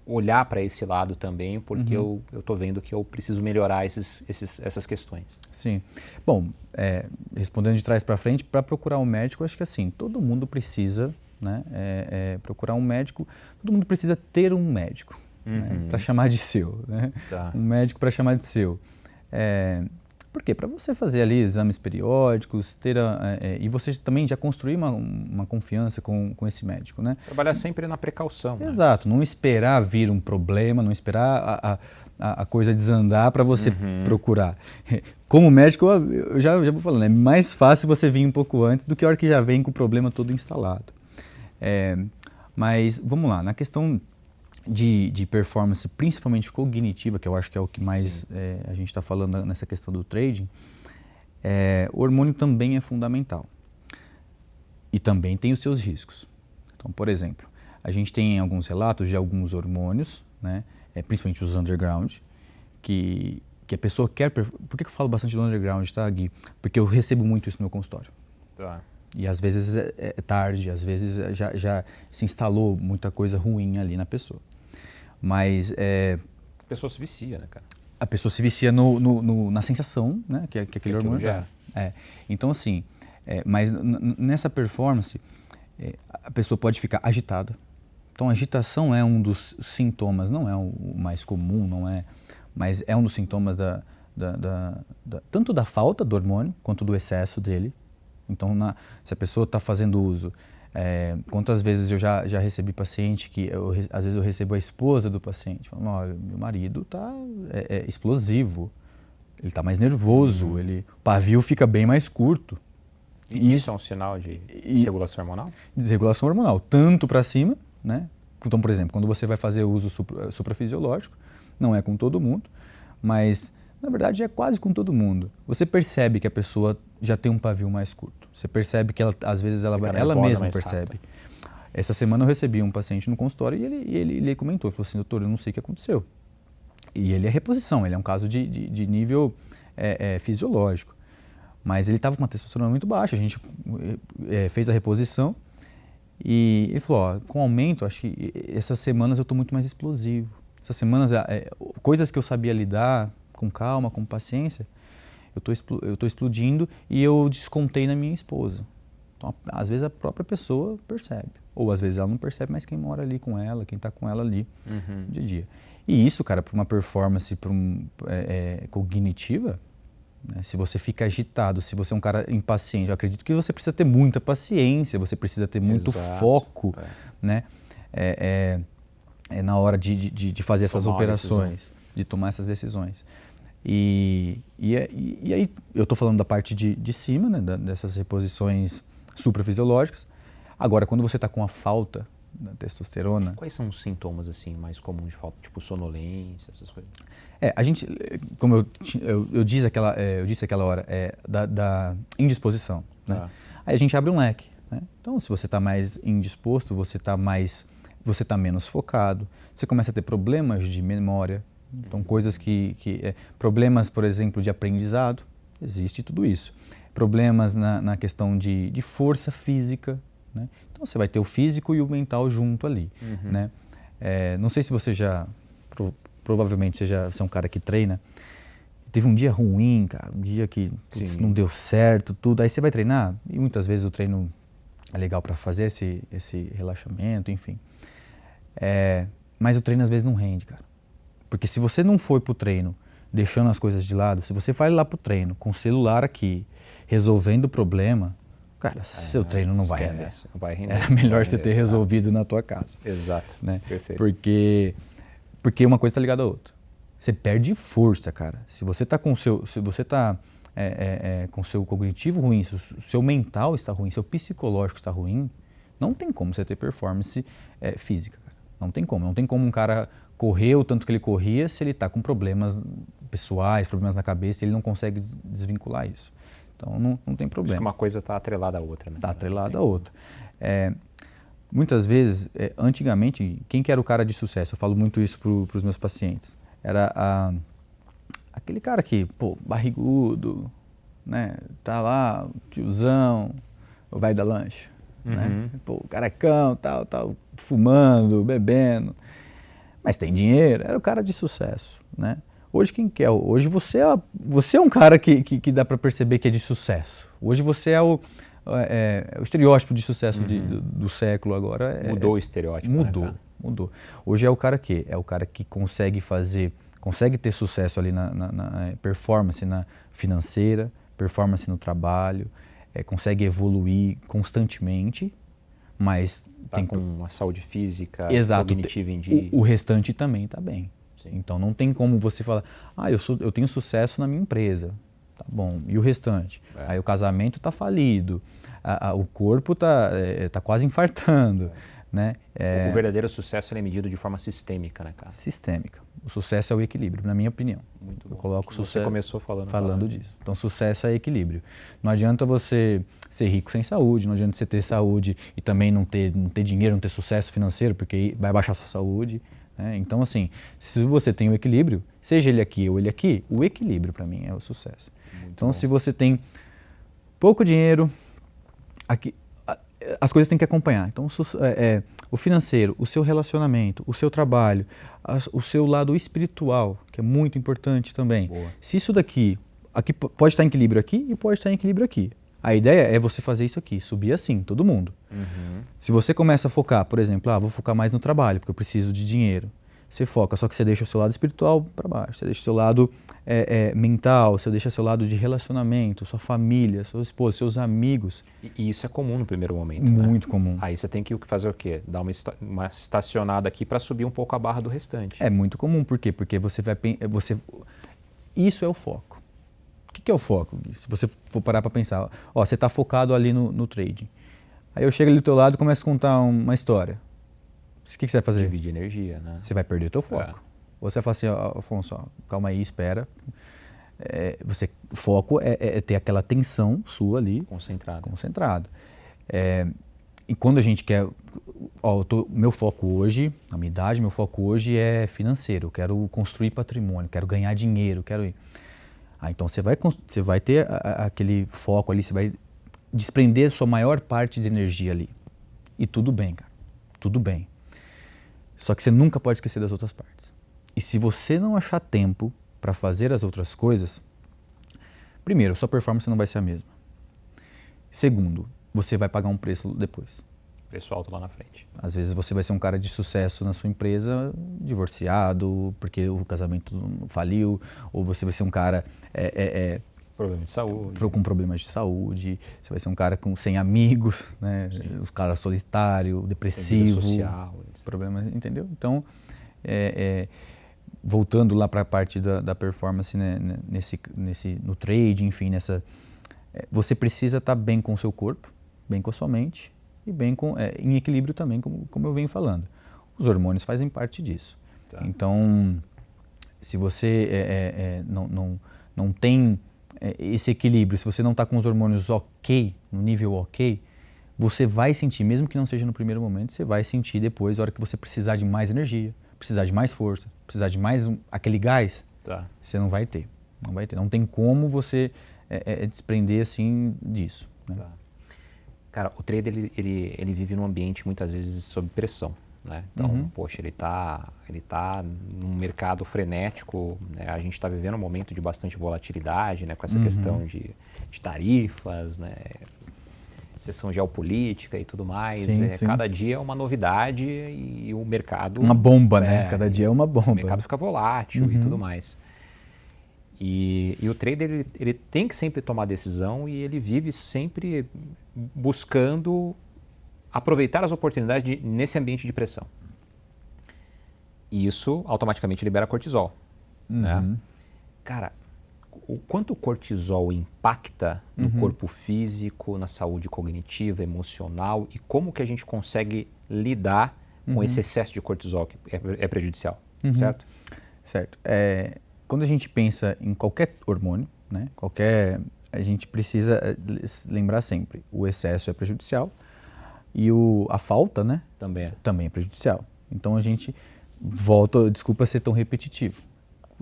olhar para esse lado também, porque eu estou vendo que eu preciso melhorar essas questões. Sim. Bom, respondendo de trás para frente, para procurar um médico, acho que assim, todo mundo precisa, né, procurar um médico, todo mundo precisa ter um médico, né, para chamar de seu, né? Tá. Um médico para chamar de seu. Por quê? Para você fazer ali exames periódicos, e você também já construir uma confiança com esse médico, né? Trabalhar sempre na precaução. Exato, não esperar vir um problema, não esperar a coisa desandar para você procurar. Como médico, eu já vou falando, é mais fácil você vir um pouco antes do que a hora que já vem com o problema todo instalado. Mas vamos lá, na questão de performance, principalmente cognitiva, que eu acho que é o que mais a gente está falando nessa questão do trading, o hormônio também é fundamental. E também tem os seus riscos. Então, por exemplo, a gente tem alguns relatos de alguns hormônios, né, principalmente os underground, que a pessoa quer... Por que eu falo bastante do underground, tá, Gui? Porque eu recebo muito isso no meu consultório. Tá. E às vezes é tarde, às vezes já se instalou muita coisa ruim ali na pessoa. Mas... A pessoa se vicia, né, cara? A pessoa se vicia na sensação, né, que aquele hormônio gera. Então, assim, mas nessa performance, a pessoa pode ficar agitada. Então, a agitação é um dos sintomas, não é o mais comum, não é, mas é um dos sintomas tanto da falta do hormônio, quanto do excesso dele. Então, se a pessoa está fazendo uso, quantas vezes eu já recebi paciente que, às vezes eu recebo a esposa do paciente, falando, olha, meu marido está explosivo, ele está mais nervoso, o pavio fica bem mais curto. E isso é um sinal de desregulação hormonal? Desregulação hormonal, tanto para cima, né? Então, por exemplo, quando você vai fazer uso suprafisiológico, Não é com todo mundo, mas na verdade é quase com todo mundo. Você percebe que a pessoa já tem um pavio mais curto. Você percebe que ela, às vezes ela mesma percebe. Rápido. Essa semana eu recebi um paciente no consultório e ele comentou, ele falou assim, doutor, eu não sei o que aconteceu. E ele é reposição, ele é um caso de nível fisiológico. Mas ele estava com uma testosterona muito baixa, a gente fez a reposição e ele falou, ó, com aumento, acho que essas semanas eu estou muito mais explosivo. Essas semanas, coisas que eu sabia lidar com calma, com paciência, eu estou explodindo e eu descontei na minha esposa. Então, às vezes a própria pessoa percebe, ou às vezes ela não percebe, mas quem mora ali com ela, quem está com ela ali dia a dia. E isso, cara, para uma performance cognitiva, né, se você fica agitado, se você é um cara impaciente, eu acredito que você precisa ter muita paciência, você precisa ter muito foco, né, na hora de fazer essas operações, de tomar essas decisões. E aí, eu estou falando da parte de cima, né, dessas reposições suprafisiológicas. Agora, quando você está com a falta da testosterona... Quais são os sintomas assim mais comuns de falta? Tipo sonolência, essas coisas? A gente, como eu disse aquela hora, da indisposição. Né? Aí a gente abre um leque. Né? Então, se você está mais indisposto, você está menos focado, você começa a ter problemas de memória. Então, coisas problemas, por exemplo, de aprendizado, existe tudo isso. Problemas na questão de força física, né? Então, você vai ter o físico e o mental junto ali, né? Não sei se você provavelmente você é um cara que treina, teve um dia ruim, cara, um dia que não deu certo, tudo, aí você vai treinar, e muitas vezes o treino é legal para fazer esse relaxamento, enfim. Mas o treino às vezes não rende, cara. Porque se você não foi pro treino deixando as coisas de lado, se você vai lá pro treino com o celular aqui, resolvendo o problema, cara, seu treino não vai render. Não vai render. Era melhor você ter resolvido na tua casa. Exato, né? Perfeito. Porque uma coisa está ligada à outra. Você perde força, cara. Se você está com o seu cognitivo ruim, se o seu mental está ruim, seu psicológico está ruim, não tem como você ter performance física, cara. Não tem como. Não tem como um cara correr o tanto que ele corria se ele está com problemas pessoais, problemas na cabeça, ele não consegue desvincular isso. Então, não tem problema. Acho que uma coisa está atrelada à outra, né? Está atrelada à outra. Muitas vezes, antigamente, quem que era o cara de sucesso? Eu falo muito isso para os meus pacientes. Era aquele cara que, barrigudo, né? Tá lá, tiozão, vai da lancha, né? Carecão, tal, fumando, bebendo. Mas tem dinheiro, era o cara de sucesso, né? Hoje quem que é? Hoje você é um cara que dá para perceber que é de sucesso. Hoje você é o estereótipo de sucesso do século agora. Mudou o estereótipo. Mudou. Hoje é o cara que? É o cara que consegue ter sucesso ali na performance financeira, performance no trabalho, consegue evoluir constantemente, mas tem com uma saúde física, cognitiva em dia. O restante também está bem. Sim. Então não tem como você falar, eu tenho sucesso na minha empresa, tá bom, e o restante? Aí o casamento está falido, o corpo está quase infartando. Né? O verdadeiro sucesso é medido de forma sistêmica, né, cara? Sistêmica. O sucesso é o equilíbrio, na minha opinião. Muito bom. Eu coloco Você sucesso começou falando disso. Então, sucesso é equilíbrio. Não adianta você ser rico sem saúde, não adianta você ter saúde e também não ter dinheiro, não ter sucesso financeiro, porque vai baixar a sua saúde. Né? Então, assim, se você tem o equilíbrio, seja ele aqui ou ele aqui, o equilíbrio para mim é o sucesso. Então, se você tem pouco dinheiro, aqui, as coisas têm que acompanhar. Então, o financeiro, o seu relacionamento, o seu trabalho, o seu lado espiritual, que é muito importante também. Boa. Se isso aqui pode estar em equilíbrio aqui e pode estar em equilíbrio aqui. A ideia é você fazer isso aqui, subir assim, todo mundo. Se você começa a focar, por exemplo, vou focar mais no trabalho, porque eu preciso de dinheiro. Você foca, só que você deixa o seu lado espiritual para baixo, você deixa o seu lado mental, você deixa o seu lado de relacionamento, sua família, sua esposa, seus amigos. E isso é comum no primeiro momento, Muito né? comum. Aí você tem que fazer o quê? Dar uma estacionada aqui para subir um pouco a barra do restante. É muito comum, por quê? Porque isso é o foco. O que é o foco? Se você for parar para pensar, você está focado ali no trading. Aí eu chego ali do teu lado e começo a contar uma história. O que você vai fazer? Divide energia, né? Você vai perder o teu foco. Você vai falar assim, Afonso, calma aí, espera. Foco é ter aquela atenção sua ali. Concentrado. E quando a gente quer... meu foco hoje, a minha idade, meu foco hoje é financeiro. Eu quero construir patrimônio, quero ganhar dinheiro, quero ir... Então você vai ter aquele foco ali, você vai desprender a sua maior parte de energia ali. E tudo bem, cara. Tudo bem. Só que você nunca pode esquecer das outras partes. E se você não achar tempo para fazer as outras coisas, primeiro, sua performance não vai ser a mesma. Segundo, você vai pagar um preço depois. Preço alto lá na frente. Às vezes você vai ser um cara de sucesso na sua empresa, divorciado, porque o casamento faliu, ou você vai ser um cara problema de saúde. Com problemas de saúde, você vai ser um cara sem amigos, né? Os caras solitário, depressivo, social, problemas, entendeu? Então, voltando lá para a parte da performance, né? No trade, enfim, você precisa estar bem com o seu corpo, bem com a sua mente e bem em equilíbrio também, como eu venho falando. Os hormônios fazem parte disso. Tá. Então, se você não tem esse equilíbrio, se você não está com os hormônios ok, no nível ok, você vai sentir, mesmo que não seja no primeiro momento, você vai sentir depois, a hora que você precisar de mais energia, precisar de mais força, precisar de mais aquele gás, tá. Você não vai ter. Não vai ter. Não tem como você desprender assim disso. Né? Tá. Cara, o trader ele vive num ambiente muitas vezes sob pressão, né? Então, poxa, ele tá num mercado frenético, né? A gente está vivendo um momento de bastante volatilidade, né? Com essa questão de tarifas, né? Seção geopolítica e tudo mais. Sim. Cada dia é uma novidade e o mercado... Uma bomba, né? Cada dia é uma bomba. O mercado fica volátil e tudo mais. E o trader, ele tem que sempre tomar decisão e ele vive sempre buscando aproveitar as oportunidades nesse ambiente de pressão. E isso automaticamente libera cortisol. Né? Cara, o quanto o cortisol impacta no corpo físico, na saúde cognitiva, emocional e como que a gente consegue lidar com esse excesso de cortisol que é prejudicial, certo? Certo. Quando a gente pensa em qualquer hormônio, né, a gente precisa lembrar sempre, o excesso é prejudicial e a falta, né, também é prejudicial. Então a gente desculpa ser tão repetitivo,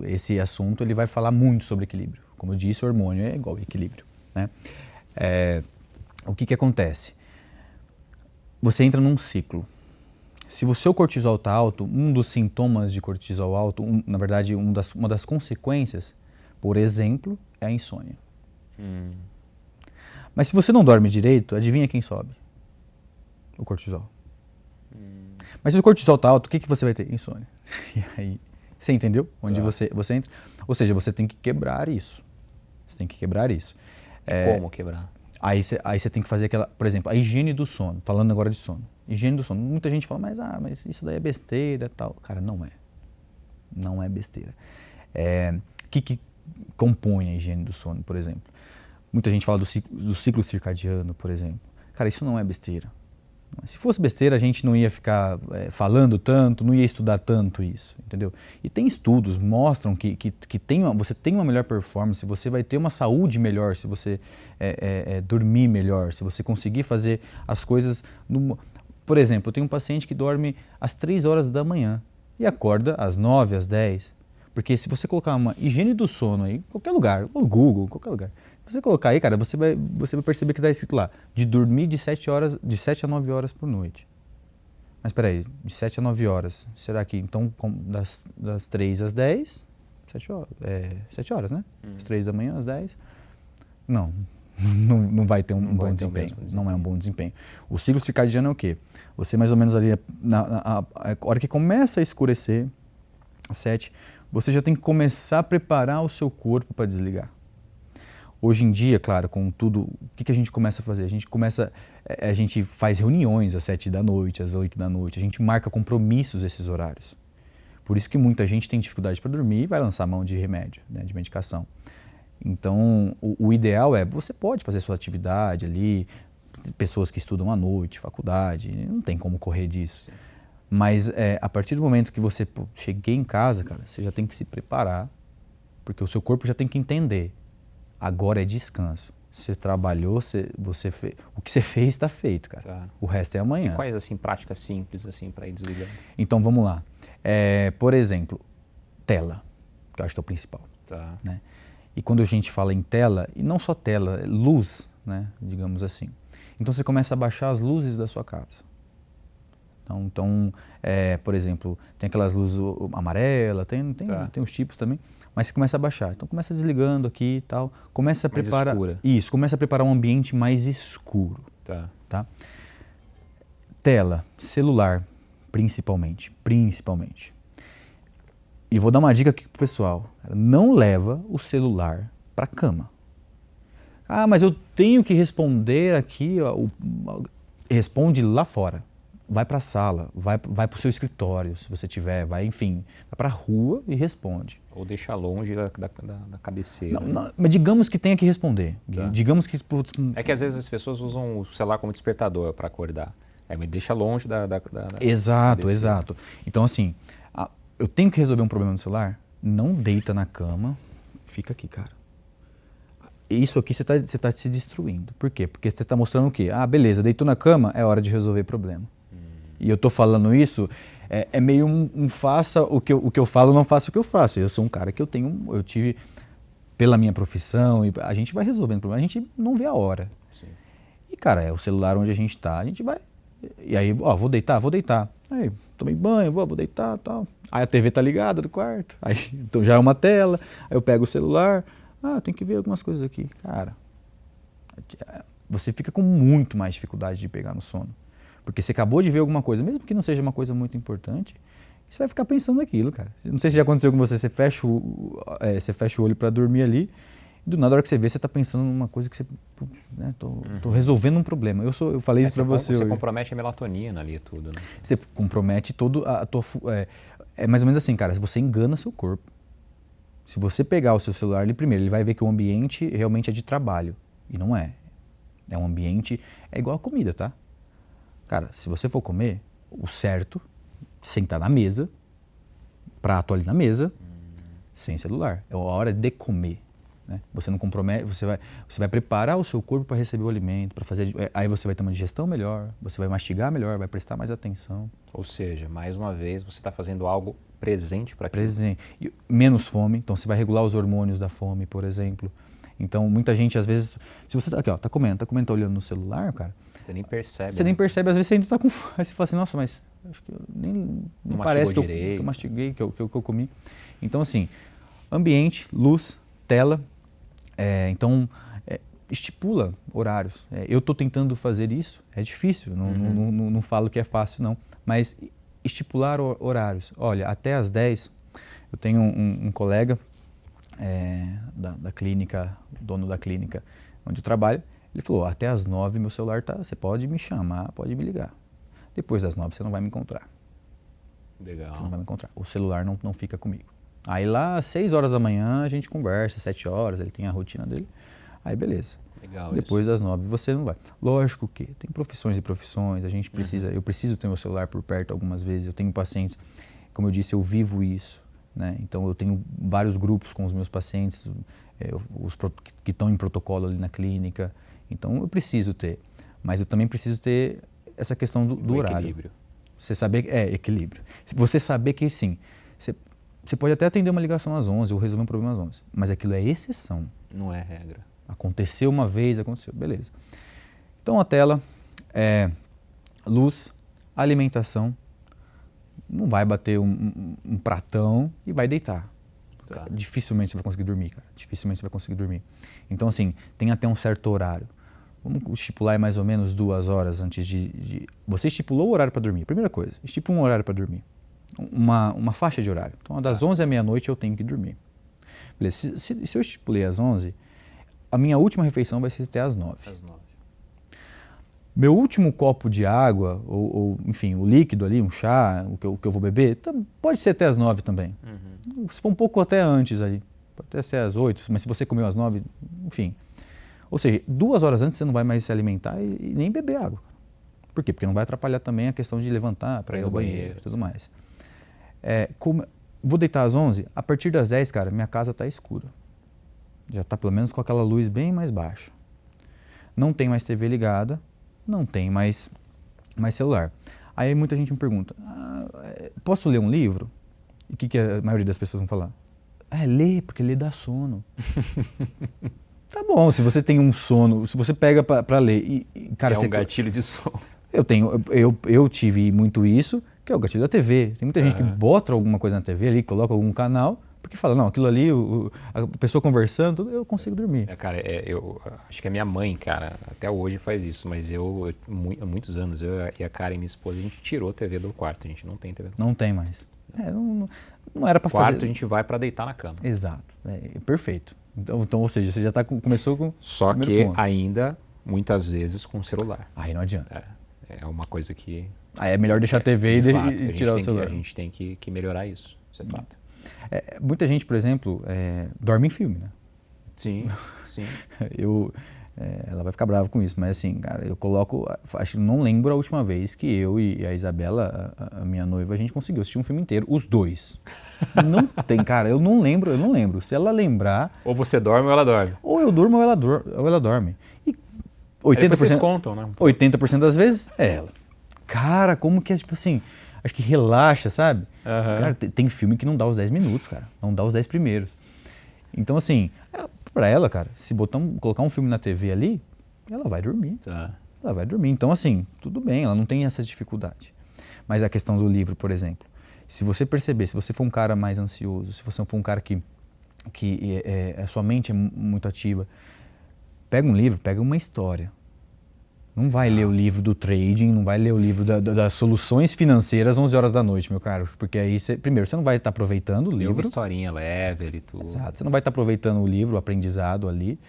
esse assunto ele vai falar muito sobre equilíbrio. Como eu disse, o hormônio é igual a equilíbrio. Né? O que acontece? Você entra num ciclo. Se o seu cortisol está alto, um dos sintomas de cortisol alto, na verdade, uma das consequências, por exemplo, é a insônia. Mas se você não dorme direito, adivinha quem sobe? O cortisol. Mas se o cortisol está alto, o que você vai ter? Insônia. E aí, você entendeu onde você entra? Ou seja, você tem que quebrar isso. Você tem que quebrar isso. Como quebrar? Aí você tem que fazer por exemplo, a higiene do sono. Falando agora de sono. Higiene do sono. Muita gente fala, mas isso daí é besteira e tal. Cara, não é. Não é besteira. O que compõe a higiene do sono, por exemplo? Muita gente fala do ciclo circadiano, por exemplo. Cara, isso não é besteira. Se fosse besteira, a gente não ia ficar falando tanto, não ia estudar tanto isso, entendeu? E tem estudos que mostram que você tem uma melhor performance, você vai ter uma saúde melhor se você dormir melhor, se você conseguir fazer as coisas... Por exemplo, eu tenho um paciente que dorme às 3 horas da manhã e acorda às 9, às 10. Porque se você colocar uma higiene do sono aí, em qualquer lugar, no Google, qualquer lugar, se você colocar aí, cara, você vai perceber que está escrito lá, de dormir de 7 a 9 horas por noite. Mas peraí, de 7 a 9 horas, será que então das 3 às 10, 7 horas, né? Das 3 da manhã às 10? Não vai ter um bom desempenho. Não é um bom desempenho. O ciclo circadiano é o quê? Você mais ou menos ali, a hora que começa a escurecer, às 7, você já tem que começar a preparar o seu corpo para desligar. Hoje em dia, claro, com tudo, o que a gente começa a fazer? A gente faz reuniões às 7 da noite, às 8 da noite, a gente marca compromissos esses horários. Por isso que muita gente tem dificuldade para dormir e vai lançar mão de remédio, né, de medicação. Então, o ideal você pode fazer sua atividade ali, pessoas que estudam à noite, faculdade, não tem como correr disso. Sim. Mas a partir do momento que você, pô, cheguei em casa, cara, você já tem que se preparar, porque o seu corpo já tem que entender. Agora é descanso. Você trabalhou, você fez, o que você fez está feito, cara. Tá. O resto é amanhã. E quais, assim, práticas simples, assim, para ir desligando? Então, vamos lá. Por exemplo, tela, que eu acho que é o principal. Tá. Né? E quando a gente fala em tela, e não só tela, luz, né, digamos assim. Então, você começa a baixar as luzes da sua casa. Então, por exemplo, tem aquelas luzes amarelas, tem os tipos também. Mas você começa a baixar. Então começa desligando aqui e tal. Começa a mais preparar. Escura. Isso, começa a preparar um ambiente mais escuro. Tá? Tela, celular, principalmente. E vou dar uma dica aqui pro pessoal. Não leva o celular pra cama. Ah, mas eu tenho que responder aqui, ó, responde lá fora. Vai para a sala, vai para o seu escritório, se você tiver, vai para a rua e responde. Ou deixar longe da cabeceira. Não, mas digamos que tenha que responder. Tá. Digamos que... É que às vezes as pessoas usam o celular como despertador para acordar. Mas deixa longe da Exato, cabeceira. exato. Então assim, eu tenho que resolver um problema no celular, não deita na cama, fica aqui, cara. Isso aqui você tá se destruindo. Por quê? Porque você está mostrando o quê? Ah, beleza, deitou na cama, é hora de resolver problema. E eu tô falando isso, é meio um faça o que eu falo, não faça o que eu faço. Eu sou um cara que eu tive, pela minha profissão, e a gente vai resolvendo problema, a gente não vê a hora. Sim. E cara, é o celular onde a gente tá, a gente vai, e aí, ó, vou deitar. Aí, tomei banho, vou deitar, tal. Aí a TV tá ligada no quarto, aí então já é uma tela, aí eu pego o celular, tem que ver algumas coisas aqui. Cara, você fica com muito mais dificuldade de pegar no sono. Porque você acabou de ver alguma coisa, mesmo que não seja uma coisa muito importante, você vai ficar pensando naquilo, cara. Não sei se já aconteceu com você, você fecha o olho para dormir ali, e do nada, na hora que você vê, você está pensando numa coisa que você... Né, tô resolvendo um problema. Eu falei isso para você Você hoje. compromete a melatonina ali, tudo, né? Você compromete todo a tua... É mais ou menos assim, cara, você engana seu corpo. Se você pegar o seu celular ali primeiro, ele vai ver que o ambiente realmente é de trabalho. E não é. É um ambiente... É igual a comida, tá? Cara, se você for comer, o certo, sentar na mesa, prato ali na mesa, sem celular. É a hora de comer. Né? Você não compromete, você vai preparar o seu corpo para receber o alimento, para fazer. Aí você vai ter uma digestão melhor, você vai mastigar melhor, vai prestar mais atenção. Ou seja, mais uma vez, você está fazendo algo presente para aquilo. Presente. E menos fome, então você vai regular os hormônios da fome, por exemplo. Então, muita gente, às vezes, se você tá comendo, tá olhando no celular, cara, você nem percebe. Você nem percebe, às vezes você ainda está com fome. Aí você fala assim, nossa, mas acho que não parece que eu mastiguei, que eu comi. Então, assim, ambiente, luz, tela, então estipula horários. Eu estou tentando fazer isso, é difícil, não falo que é fácil não, mas estipular horários. Olha, até às 10, eu tenho um colega da clínica, dono da clínica onde eu trabalho. Ele falou, até às 9 meu celular tá, você pode me chamar, pode me ligar. Depois das 9 você não vai me encontrar. Legal. Você não vai me encontrar. O celular não fica comigo. Aí lá, às 6 horas da manhã, a gente conversa, 7 horas, ele tem a rotina dele. Aí beleza. Legal. Depois das 9 você não vai. Lógico que tem profissões e profissões, a gente precisa, eu preciso ter meu celular por perto algumas vezes, eu tenho pacientes, como eu disse, eu vivo isso. Né? Então eu tenho vários grupos com os meus pacientes, os que estão em protocolo ali na clínica. Então eu preciso ter, mas eu também preciso ter essa questão do horário. Equilíbrio. Você saber, equilíbrio. Você saber que sim, você pode até atender uma ligação às 11 ou resolver um problema às 11, mas aquilo é exceção. Não é regra. Aconteceu uma vez, aconteceu, beleza. Então a tela, luz, alimentação, não vai bater um pratão e vai deitar. Tá. Dificilmente você vai conseguir dormir, cara. Dificilmente você vai conseguir dormir. Então, assim, tem até um certo horário. Vamos estipular mais ou menos 2 horas antes de... Você estipulou o horário para dormir. Primeira coisa, estipula um horário para dormir. Uma faixa de horário. Então, das 11 à meia-noite eu tenho que dormir. Beleza. Se eu estipulei às 11, a minha última refeição vai ser até às 9. Às 9. Meu último copo de água, ou enfim, o líquido ali, um chá, o que eu vou beber, pode ser até às 9 também. Se for um pouco até antes ali, pode até ser às 8, mas se você comeu às 9, enfim. Ou seja, 2 horas antes você não vai mais se alimentar e nem beber água. Por quê? Porque não vai atrapalhar também a questão de levantar para ir ao banheiro e tudo mais. Vou deitar às 11, a partir das 10, cara, minha casa está escura. Já está pelo menos com aquela luz bem mais baixa. Não tem mais TV ligada, não tem mais celular. Aí muita gente me pergunta, posso ler um livro? E o que a maioria das pessoas vão falar? Lê, porque ler dá sono. Tá bom, se você tem um sono, se você pega pra ler cara, um gatilho de sono. Eu tive muito isso, que é o gatilho da TV. Tem muita gente que bota alguma coisa na TV ali, coloca algum canal, porque fala, não, aquilo ali, a pessoa conversando, eu consigo dormir. Cara, eu acho que a minha mãe, cara, até hoje faz isso, mas há muitos anos, eu e a Karen, minha esposa, a gente tirou a TV do quarto, a gente não tem TV do quarto. Não tem mais. Não era pra fazer. Quarto a gente vai pra deitar na cama. Exato, perfeito. Então, ou seja, você já começou com... Só que ainda, muitas vezes, com o celular. Aí não adianta. É uma coisa que... Aí é melhor deixar a TV e tirar o celular. A gente tem que melhorar isso é fato. Muita gente, por exemplo, dorme em filme, né? Sim. Ela vai ficar brava com isso, mas assim, cara, eu coloco... Acho que não lembro a última vez que eu e a Isabela, a minha noiva, a gente conseguiu assistir um filme inteiro, os dois. Não tem, cara, eu não lembro. Se ela lembrar... Ou você dorme ou ela dorme. Ou eu durmo ou ela dorme. E 80%, vocês contam, né? 80% das vezes é ela. Cara, como que é, tipo assim, acho que relaxa, sabe? Cara, tem filme que não dá os 10 minutos, cara. Não dá os 10 primeiros. Então, assim, pra ela, cara, se colocar um filme na TV ali, ela vai dormir. Ela vai dormir. Então, assim, tudo bem, ela não tem essa dificuldade. Mas a questão do livro, por exemplo, se você perceber, se você for um cara mais ansioso, se você for um cara que a sua mente é muito ativa, pega um livro, pega uma história. Não vai ler o livro do trading, não vai ler o livro das soluções financeiras às 11 horas da noite, meu caro. Porque aí, primeiro, você não vai estar aproveitando o livro. Uma historinha leve e tudo. Exato, você não vai estar aproveitando o livro, o aprendizado ali.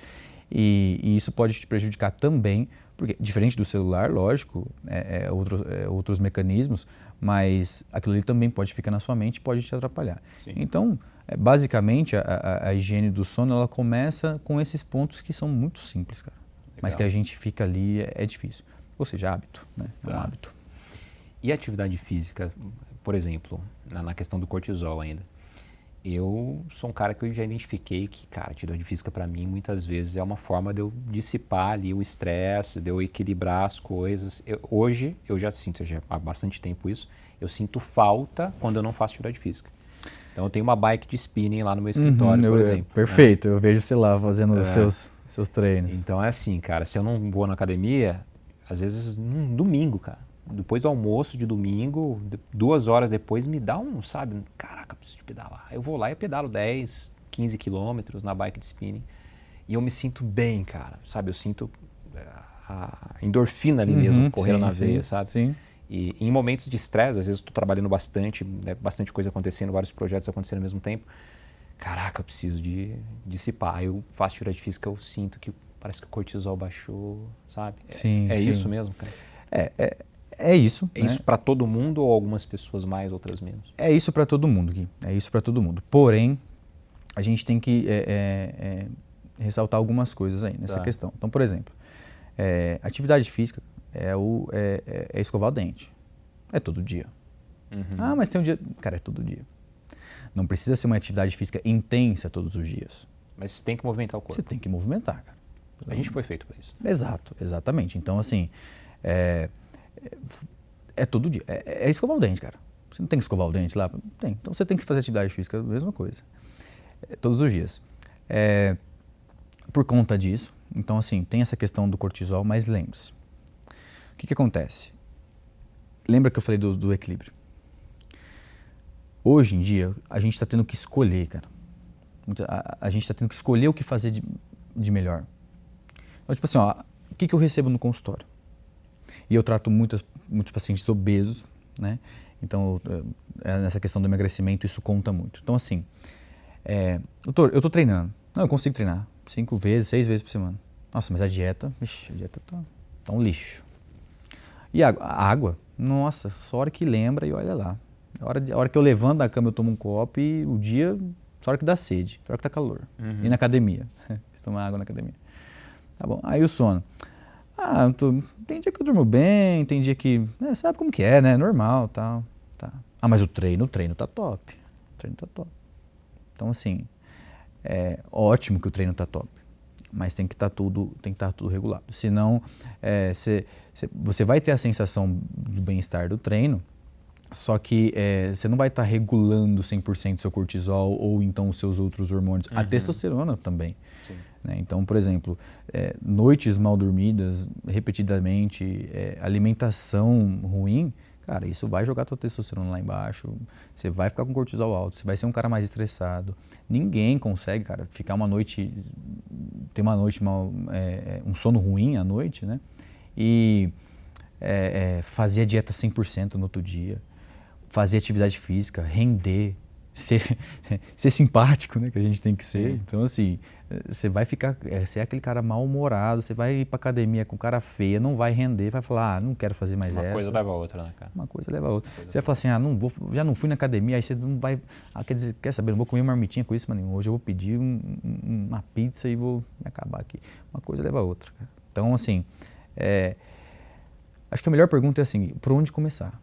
E isso pode te prejudicar também, porque diferente do celular, lógico, outros mecanismos, mas aquilo ali também pode ficar na sua mente e pode te atrapalhar. Sim. Então, basicamente, a higiene do sono, ela começa com esses pontos que são muito simples, cara. Mas que a gente fica ali, é difícil. Ou seja, hábito, né? É um hábito. E a atividade física, por exemplo, na questão do cortisol ainda. Eu sou um cara que eu já identifiquei que, cara, atividade física para mim muitas vezes é uma forma de eu dissipar ali o estresse, de eu equilibrar as coisas. Hoje, eu já sinto, já há bastante tempo isso, eu sinto falta quando eu não faço atividade física. Então eu tenho uma bike de spinning lá no meu escritório, por exemplo. Perfeito, eu vejo você lá fazendo os seus treinos. Então é assim, cara, se eu não vou na academia, às vezes num domingo, cara, depois do almoço de domingo, 2 horas depois, me dá sabe, caraca, preciso de pedalar. Eu vou lá e pedalo 10, 15 quilômetros na bike de spinning e eu me sinto bem, cara, sabe, eu sinto a endorfina ali mesmo, correndo na veia, sabe? Sim. E em momentos de estresse, às vezes eu tô trabalhando bastante, né, bastante coisa acontecendo, vários projetos acontecendo ao mesmo tempo. Caraca, eu preciso de dissipar. Eu faço atividade física, eu sinto que parece que o cortisol baixou, sabe? Sim. Isso mesmo, cara? É isso. É isso para todo mundo ou algumas pessoas mais, outras menos? É isso para todo mundo, Gui. É isso para todo mundo. Porém, a gente tem que ressaltar algumas coisas aí nessa questão. Então, por exemplo, atividade física é escovar o dente. É todo dia. Ah, mas tem um dia... Cara, é todo dia. Não precisa ser uma atividade física intensa todos os dias. Mas você tem que movimentar o corpo. Você tem que movimentar, cara. A gente foi feito para isso. Exatamente. Então, assim, é todo dia. É escovar o dente, cara. Você não tem que escovar o dente lá? Tem. Então, você tem que fazer atividade física, a mesma coisa. Todos os dias. Por conta disso, então, assim, tem essa questão do cortisol, mas lembre-se. O que acontece? Lembra que eu falei do equilíbrio? Hoje em dia, a gente está tendo que escolher, cara. A gente está tendo que escolher o que fazer de melhor. Então, tipo assim, o que eu recebo no consultório? E eu trato muitos pacientes obesos, né? Então, nessa questão do emagrecimento, isso conta muito. Então, assim, doutor, eu estou treinando. Não, eu consigo treinar 5 vezes, 6 vezes por semana. Nossa, mas a dieta tá um lixo. E a água? Nossa, só hora que lembra e olha lá. A hora que eu levanto da cama eu tomo um copo e o dia, só hora que dá sede, só hora que tá calor. E na academia, você toma água na academia. Tá bom, aí o sono. Tem dia que eu durmo bem, tem dia que, sabe como que é, né? Normal, tal, tá. Mas o treino tá top. O treino tá top. Então, assim, é ótimo que o treino tá top. Mas tem que estar tudo regulado. Senão, você vai ter a sensação de bem-estar do treino, só que você não vai estar regulando 100% seu cortisol ou então os seus outros hormônios. A testosterona também. Né? Então, por exemplo, noites mal dormidas, repetidamente, alimentação ruim, cara, isso vai jogar tua testosterona lá embaixo, você vai ficar com cortisol alto, você vai ser um cara mais estressado. Ninguém consegue, cara, ficar ter uma noite um sono ruim à noite, né? E fazer a dieta 100% no outro dia, fazer atividade física, render, ser simpático, né, que a gente tem que ser. Então, assim, você vai ficar, você é aquele cara mal-humorado, você vai ir pra academia com cara feia, não vai render, vai falar, não quero fazer mais essa. Uma coisa leva a outra, né, cara? Uma coisa leva a outra. Você vai falar assim, já não fui na academia, aí você não vai, quer saber, não vou comer marmitinha com isso, mas hoje eu vou pedir uma pizza e vou me acabar aqui. Uma coisa leva a outra, cara. Então, assim, acho que a melhor pergunta é assim, por onde começar?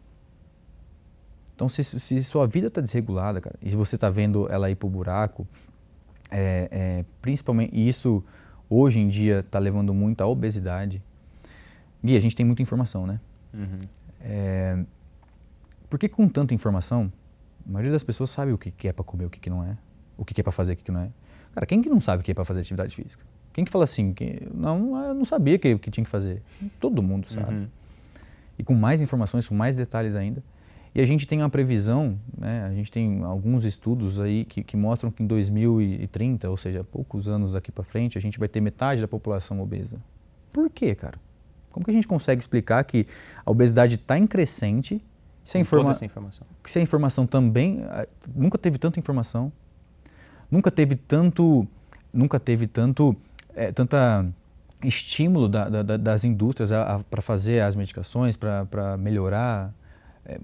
Então, se sua vida está desregulada, cara, e você está vendo ela ir pro buraco, principalmente, e isso hoje em dia está levando muito à obesidade. Gui, a gente tem muita informação, né? Por que com tanta informação, a maioria das pessoas sabe o que é para comer, o que não é, o que é para fazer, o que não é? Cara, quem que não sabe o que é para fazer atividade física? Quem que fala assim, eu não sabia o que tinha que fazer? Todo mundo sabe. E com mais informações, com mais detalhes ainda. E a gente tem uma previsão, né? A gente tem alguns estudos aí que mostram que em 2030, ou seja, poucos anos daqui para frente, a gente vai ter metade da população obesa. Por quê, cara? Como que a gente consegue explicar que a obesidade está em crescente, se a informação também, nunca teve tanta informação, nunca teve tanto estímulo das indústrias para fazer as medicações, para melhorar,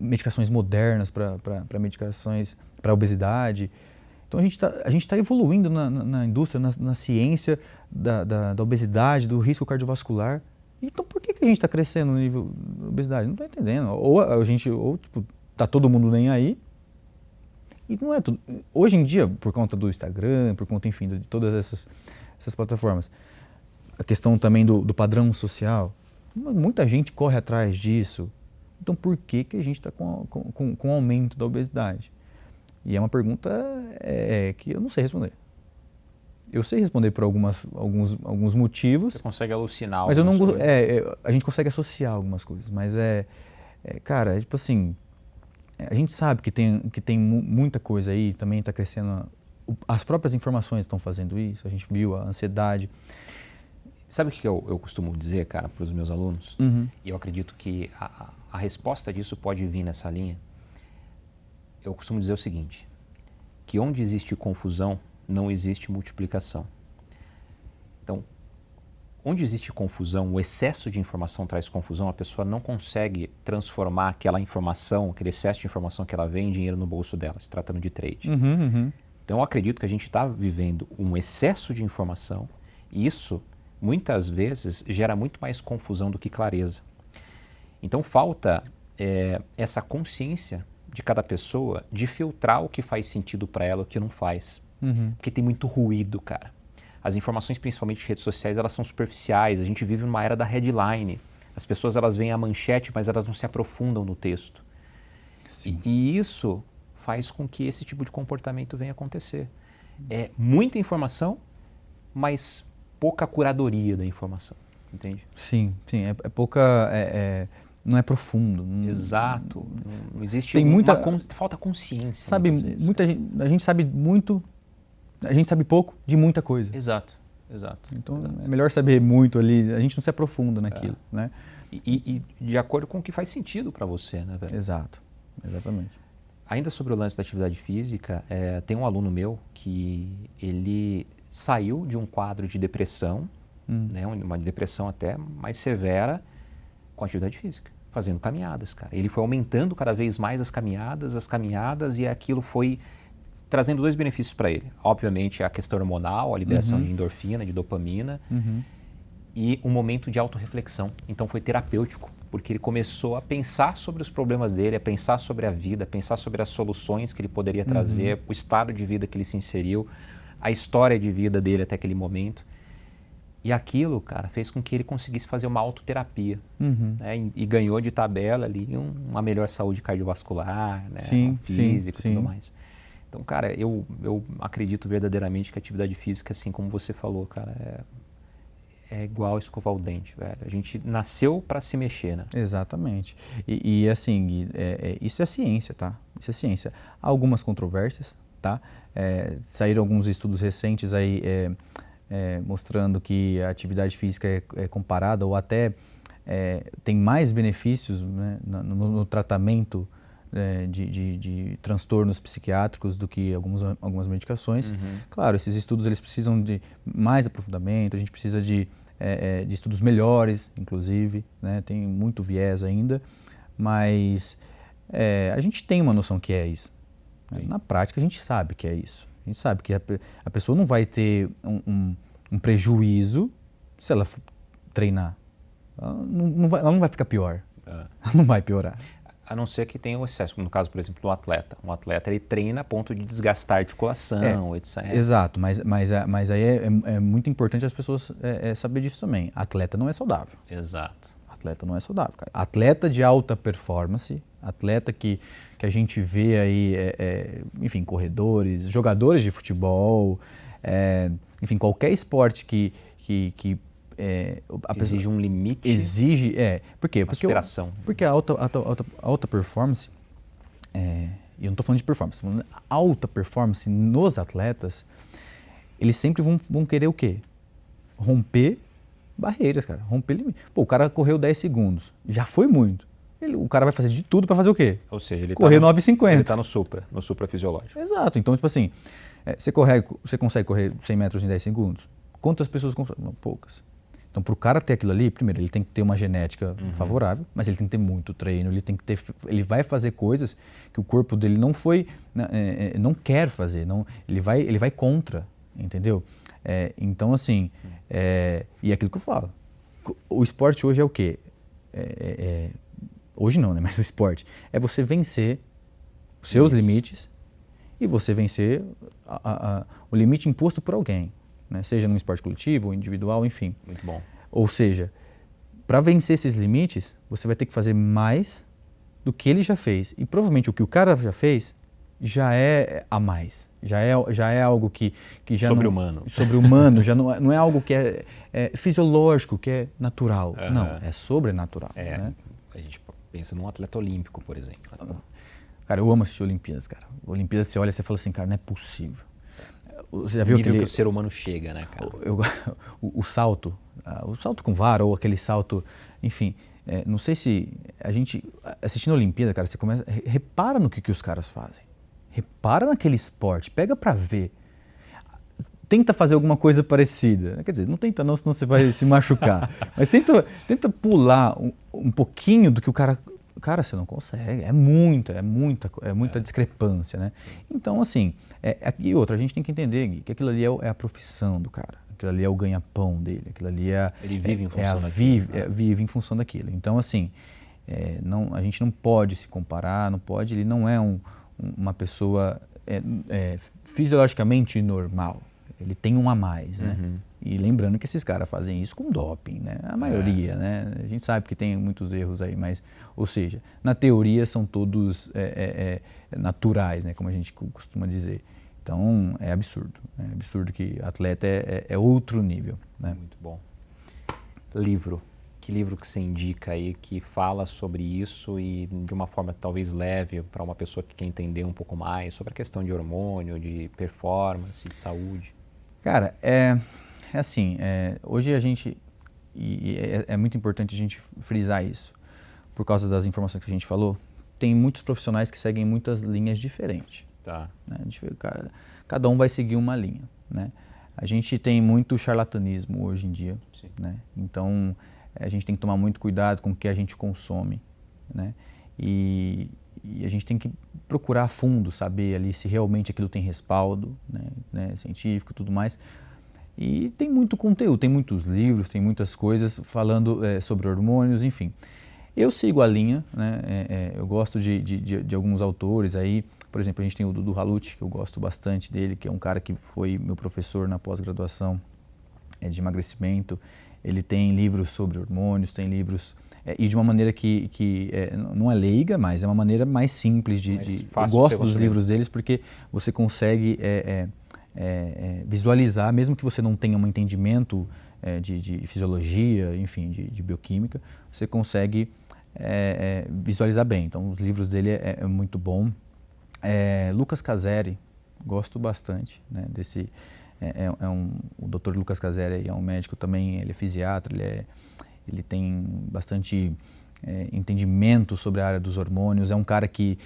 medicações modernas para medicações para obesidade. Então a gente tá evoluindo na indústria, na ciência da obesidade, do risco cardiovascular. Então por que a gente está crescendo no nível da obesidade? Não estou entendendo. Ou tá todo mundo nem aí. E não é tudo. Hoje em dia, por conta do Instagram, por conta, enfim, de todas essas plataformas, a questão também do padrão social, muita gente corre atrás disso. Então, por que a gente está com o aumento da obesidade? E é uma pergunta que eu não sei responder. Eu sei responder por alguns motivos. Você consegue alucinar mas algumas coisas. A gente consegue associar algumas coisas. Mas cara, tipo assim, a gente sabe que tem muita coisa aí, também está crescendo. As próprias informações estão fazendo isso, a gente viu a ansiedade. Sabe o que eu costumo dizer, cara, para os meus alunos? E eu acredito que a resposta disso pode vir nessa linha. Eu costumo dizer o seguinte, que onde existe confusão, não existe multiplicação. Então, onde existe confusão, o excesso de informação traz confusão, a pessoa não consegue transformar aquela informação, aquele excesso de informação que ela vê em dinheiro no bolso dela, se tratando de trade. Então, eu acredito que a gente está vivendo um excesso de informação e isso, muitas vezes, gera muito mais confusão do que clareza. Então, falta essa consciência de cada pessoa de filtrar o que faz sentido para ela e o que não faz. Porque tem muito ruído, cara. As informações, principalmente de redes sociais, elas são superficiais. A gente vive numa era da headline. As pessoas, elas veem a manchete, mas elas não se aprofundam no texto. E isso faz com que esse tipo de comportamento venha acontecer. É muita informação, mas pouca curadoria da informação, entende? Sim, é pouca... não é profundo. Exato. Não existe falta consciência. Sabe, a gente sabe muito, a gente sabe pouco de muita coisa. Exato. Então é melhor saber muito ali, a gente não se aprofunda naquilo, né? E de acordo com o que faz sentido para você, né, velho? Exato, exatamente. Ainda sobre o lance da atividade física, tem um aluno meu que ele saiu de um quadro de depressão, né, uma depressão até mais severa, com atividade física, fazendo caminhadas, cara. Ele foi aumentando cada vez mais as caminhadas, e aquilo foi trazendo dois benefícios para ele. Obviamente, a questão hormonal, a liberação de endorfina, de dopamina, e um momento de autorreflexão. Então foi terapêutico, porque ele começou a pensar sobre os problemas dele, a pensar sobre a vida, a pensar sobre as soluções que ele poderia trazer, o estado de vida que ele se inseriu, a história de vida dele até aquele momento. E aquilo, cara, fez com que ele conseguisse fazer uma autoterapia, né? E ganhou de tabela ali uma melhor saúde cardiovascular, né? Física e tudo mais. Então, cara, eu acredito verdadeiramente que a atividade física, assim como você falou, cara, é igual escovar o dente, velho. A gente nasceu para se mexer, né? Exatamente. E assim, isso é ciência, tá? Isso é ciência. Há algumas controvérsias, tá? Saíram alguns estudos recentes aí mostrando que a atividade física é comparada ou até tem mais benefícios, né, no tratamento de transtornos psiquiátricos do que algumas medicações. Claro, esses estudos eles precisam de mais aprofundamento, a gente precisa de estudos melhores, inclusive, né, tem muito viés ainda, mas a gente tem uma noção que é isso. Né? Na prática, a gente sabe que é isso. A gente sabe que a pessoa não vai ter um prejuízo se ela treinar. Ela não vai ficar pior. Ela não vai piorar. A não ser que tenha o excesso, no caso, por exemplo, do atleta. Um atleta, ele treina a ponto de desgastar a articulação, etc. Exato, mas aí é muito importante as pessoas saber disso também. Atleta não é saudável. Exato. Atleta não é saudável, cara. Atleta de alta performance, atleta que a gente vê aí, enfim, corredores, jogadores de futebol, enfim, qualquer esporte que exige um limite. Exige, por quê? Porque a alta performance, e eu não estou falando de performance, estou falando de alta performance nos atletas, eles sempre vão querer o quê? Romper barreiras, cara, romper limite. Pô, o cara correu 10 segundos, já foi muito. O cara vai fazer de tudo para fazer o quê? Ou seja, ele correr 9,50. Ele está no supra fisiológico. Exato, então tipo assim, você consegue correr 100 metros em 10 segundos? Quantas pessoas conseguem? Não, poucas. Então, para o cara ter aquilo ali, primeiro, ele tem que ter uma genética favorável, mas ele tem que ter muito treino, ele vai fazer coisas que o corpo dele não quer fazer, ele vai contra, entendeu? Então, assim, e é aquilo que eu falo, o esporte hoje é o quê? Hoje não, né? Mas o esporte é você vencer os seus limites e você vencer o limite imposto por alguém. Né? Seja num esporte coletivo ou individual, enfim. Muito bom. Ou seja, para vencer esses limites, você vai ter que fazer mais do que ele já fez. E provavelmente o que o cara já fez já é a mais. Já é algo que já sobre-humano. Sobre-humano, já não é algo que é fisiológico, que é natural. Não, é sobrenatural. Né? A gente pensa num atleta olímpico, por exemplo. Cara, eu amo assistir Olimpíadas, cara. Olimpíadas, você olha e você fala assim, cara, não é possível. Você já viu que o ser humano chega, né, cara? O salto com vara ou aquele salto, enfim, não sei se a gente, assistindo a Olimpíada, cara, você começa, repara no que os caras fazem. Repara naquele esporte, pega pra ver. Tenta fazer alguma coisa parecida. Quer dizer, não tenta não, senão você vai se machucar. Mas tenta pular um pouquinho do que o cara... Cara, você não consegue, é muita discrepância, né? Então, assim, e outra, a gente tem que entender, Gui, que aquilo ali é a profissão do cara, aquilo ali é o ganha-pão dele, aquilo ali ele vive em função daquilo. Vive em função daquilo. Então, assim, a gente não pode se comparar, ele não é uma pessoa fisiologicamente normal, ele tem um a mais, né? E lembrando que esses caras fazem isso com doping, né? A maioria, né? A gente sabe que tem muitos erros aí, mas, ou seja, na teoria são todos naturais, né? Como a gente costuma dizer. Então, é absurdo. É absurdo que atleta é outro nível, né? Muito bom. Livro. Que livro que você indica aí que fala sobre isso e de uma forma talvez leve para uma pessoa que quer entender um pouco mais sobre a questão de hormônio, de performance, de saúde? Cara, assim, hoje a gente, é muito importante a gente frisar isso, por causa das informações que a gente falou, tem muitos profissionais que seguem muitas linhas diferentes. Tá. Né? Cada um vai seguir uma linha, né? A gente tem muito charlatanismo hoje em dia, né? Então a gente tem que tomar muito cuidado com o que a gente consome, né? E a gente tem que procurar a fundo, saber ali se realmente aquilo tem respaldo, né, científico e tudo mais. E tem muito conteúdo, tem muitos livros, tem muitas coisas falando sobre hormônios, enfim. Eu sigo a linha, né? Eu gosto de alguns autores aí, por exemplo, a gente tem o Dudu Halucci, que eu gosto bastante dele, que é um cara que foi meu professor na pós-graduação de emagrecimento. Ele tem livros sobre hormônios, tem livros, e de uma maneira que não é leiga, mas é uma maneira mais simples eu gosto dos livros deles porque você consegue visualizar, mesmo que você não tenha um entendimento de fisiologia, enfim, de bioquímica, você consegue visualizar bem. Então, os livros dele é muito bom. Lucas Caseri, gosto bastante, né, desse... o Dr. Lucas Caseri é um médico também, ele é fisiatra, ele tem bastante entendimento sobre a área dos hormônios. É um cara que,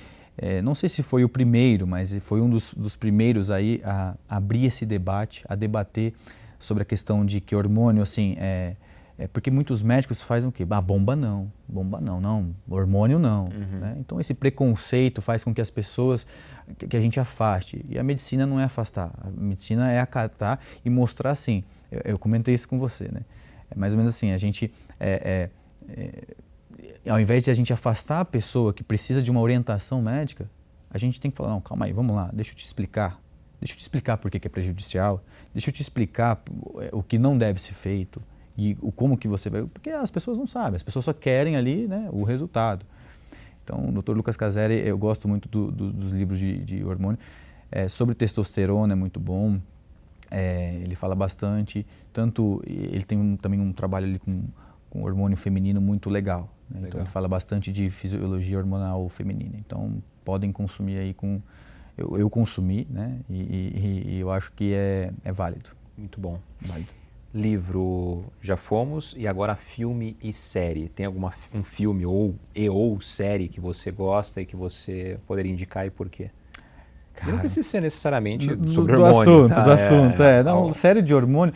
não sei se foi o primeiro, mas foi um dos primeiros aí a abrir esse debate, a debater sobre a questão de que hormônio, assim, porque muitos médicos fazem o quê? Bomba não, hormônio não. Uhum. Né? Então esse preconceito faz com que as pessoas, que a gente afaste. E a medicina não é afastar, a medicina é acatar e mostrar assim. Eu comentei isso com você, né? É mais ou menos assim, a gente, ao invés de a gente afastar a pessoa que precisa de uma orientação médica, a gente tem que falar, não, calma aí, vamos lá, deixa eu te explicar por que é prejudicial, deixa eu te explicar o que não deve ser feito. E como que você vai... Porque as pessoas não sabem, as pessoas só querem ali, né, o resultado. Então, o Dr. Lucas Caseri, eu gosto muito dos livros de hormônio. Sobre testosterona é muito bom, ele fala bastante. Ele tem também um trabalho ali com hormônio feminino muito legal. Né? Então, ele fala bastante de fisiologia hormonal feminina. Então, podem consumir aí com... Eu consumi, né, e eu acho que é válido. Muito bom. Válido. Livro já fomos, e agora filme e série. Tem um filme ou série que você gosta e que você poderia indicar e por quê? Cara, e não precisa ser necessariamente sobre hormônio. Do assunto. Não, série de hormônio.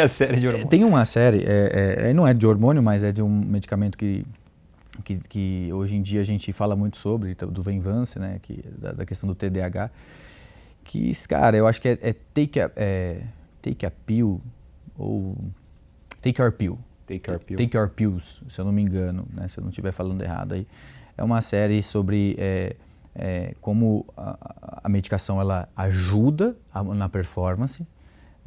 Série de hormônio. Tem uma série, não é de hormônio, mas é de um medicamento que hoje em dia a gente fala muito sobre, do Venvance, né, da questão do TDAH, que, cara, eu acho que Take a Pill, ou Take Your Pill. Take Your Pills, se eu não me engano, né, se eu não estiver falando errado aí. É uma série sobre como a medicação ela ajuda na performance,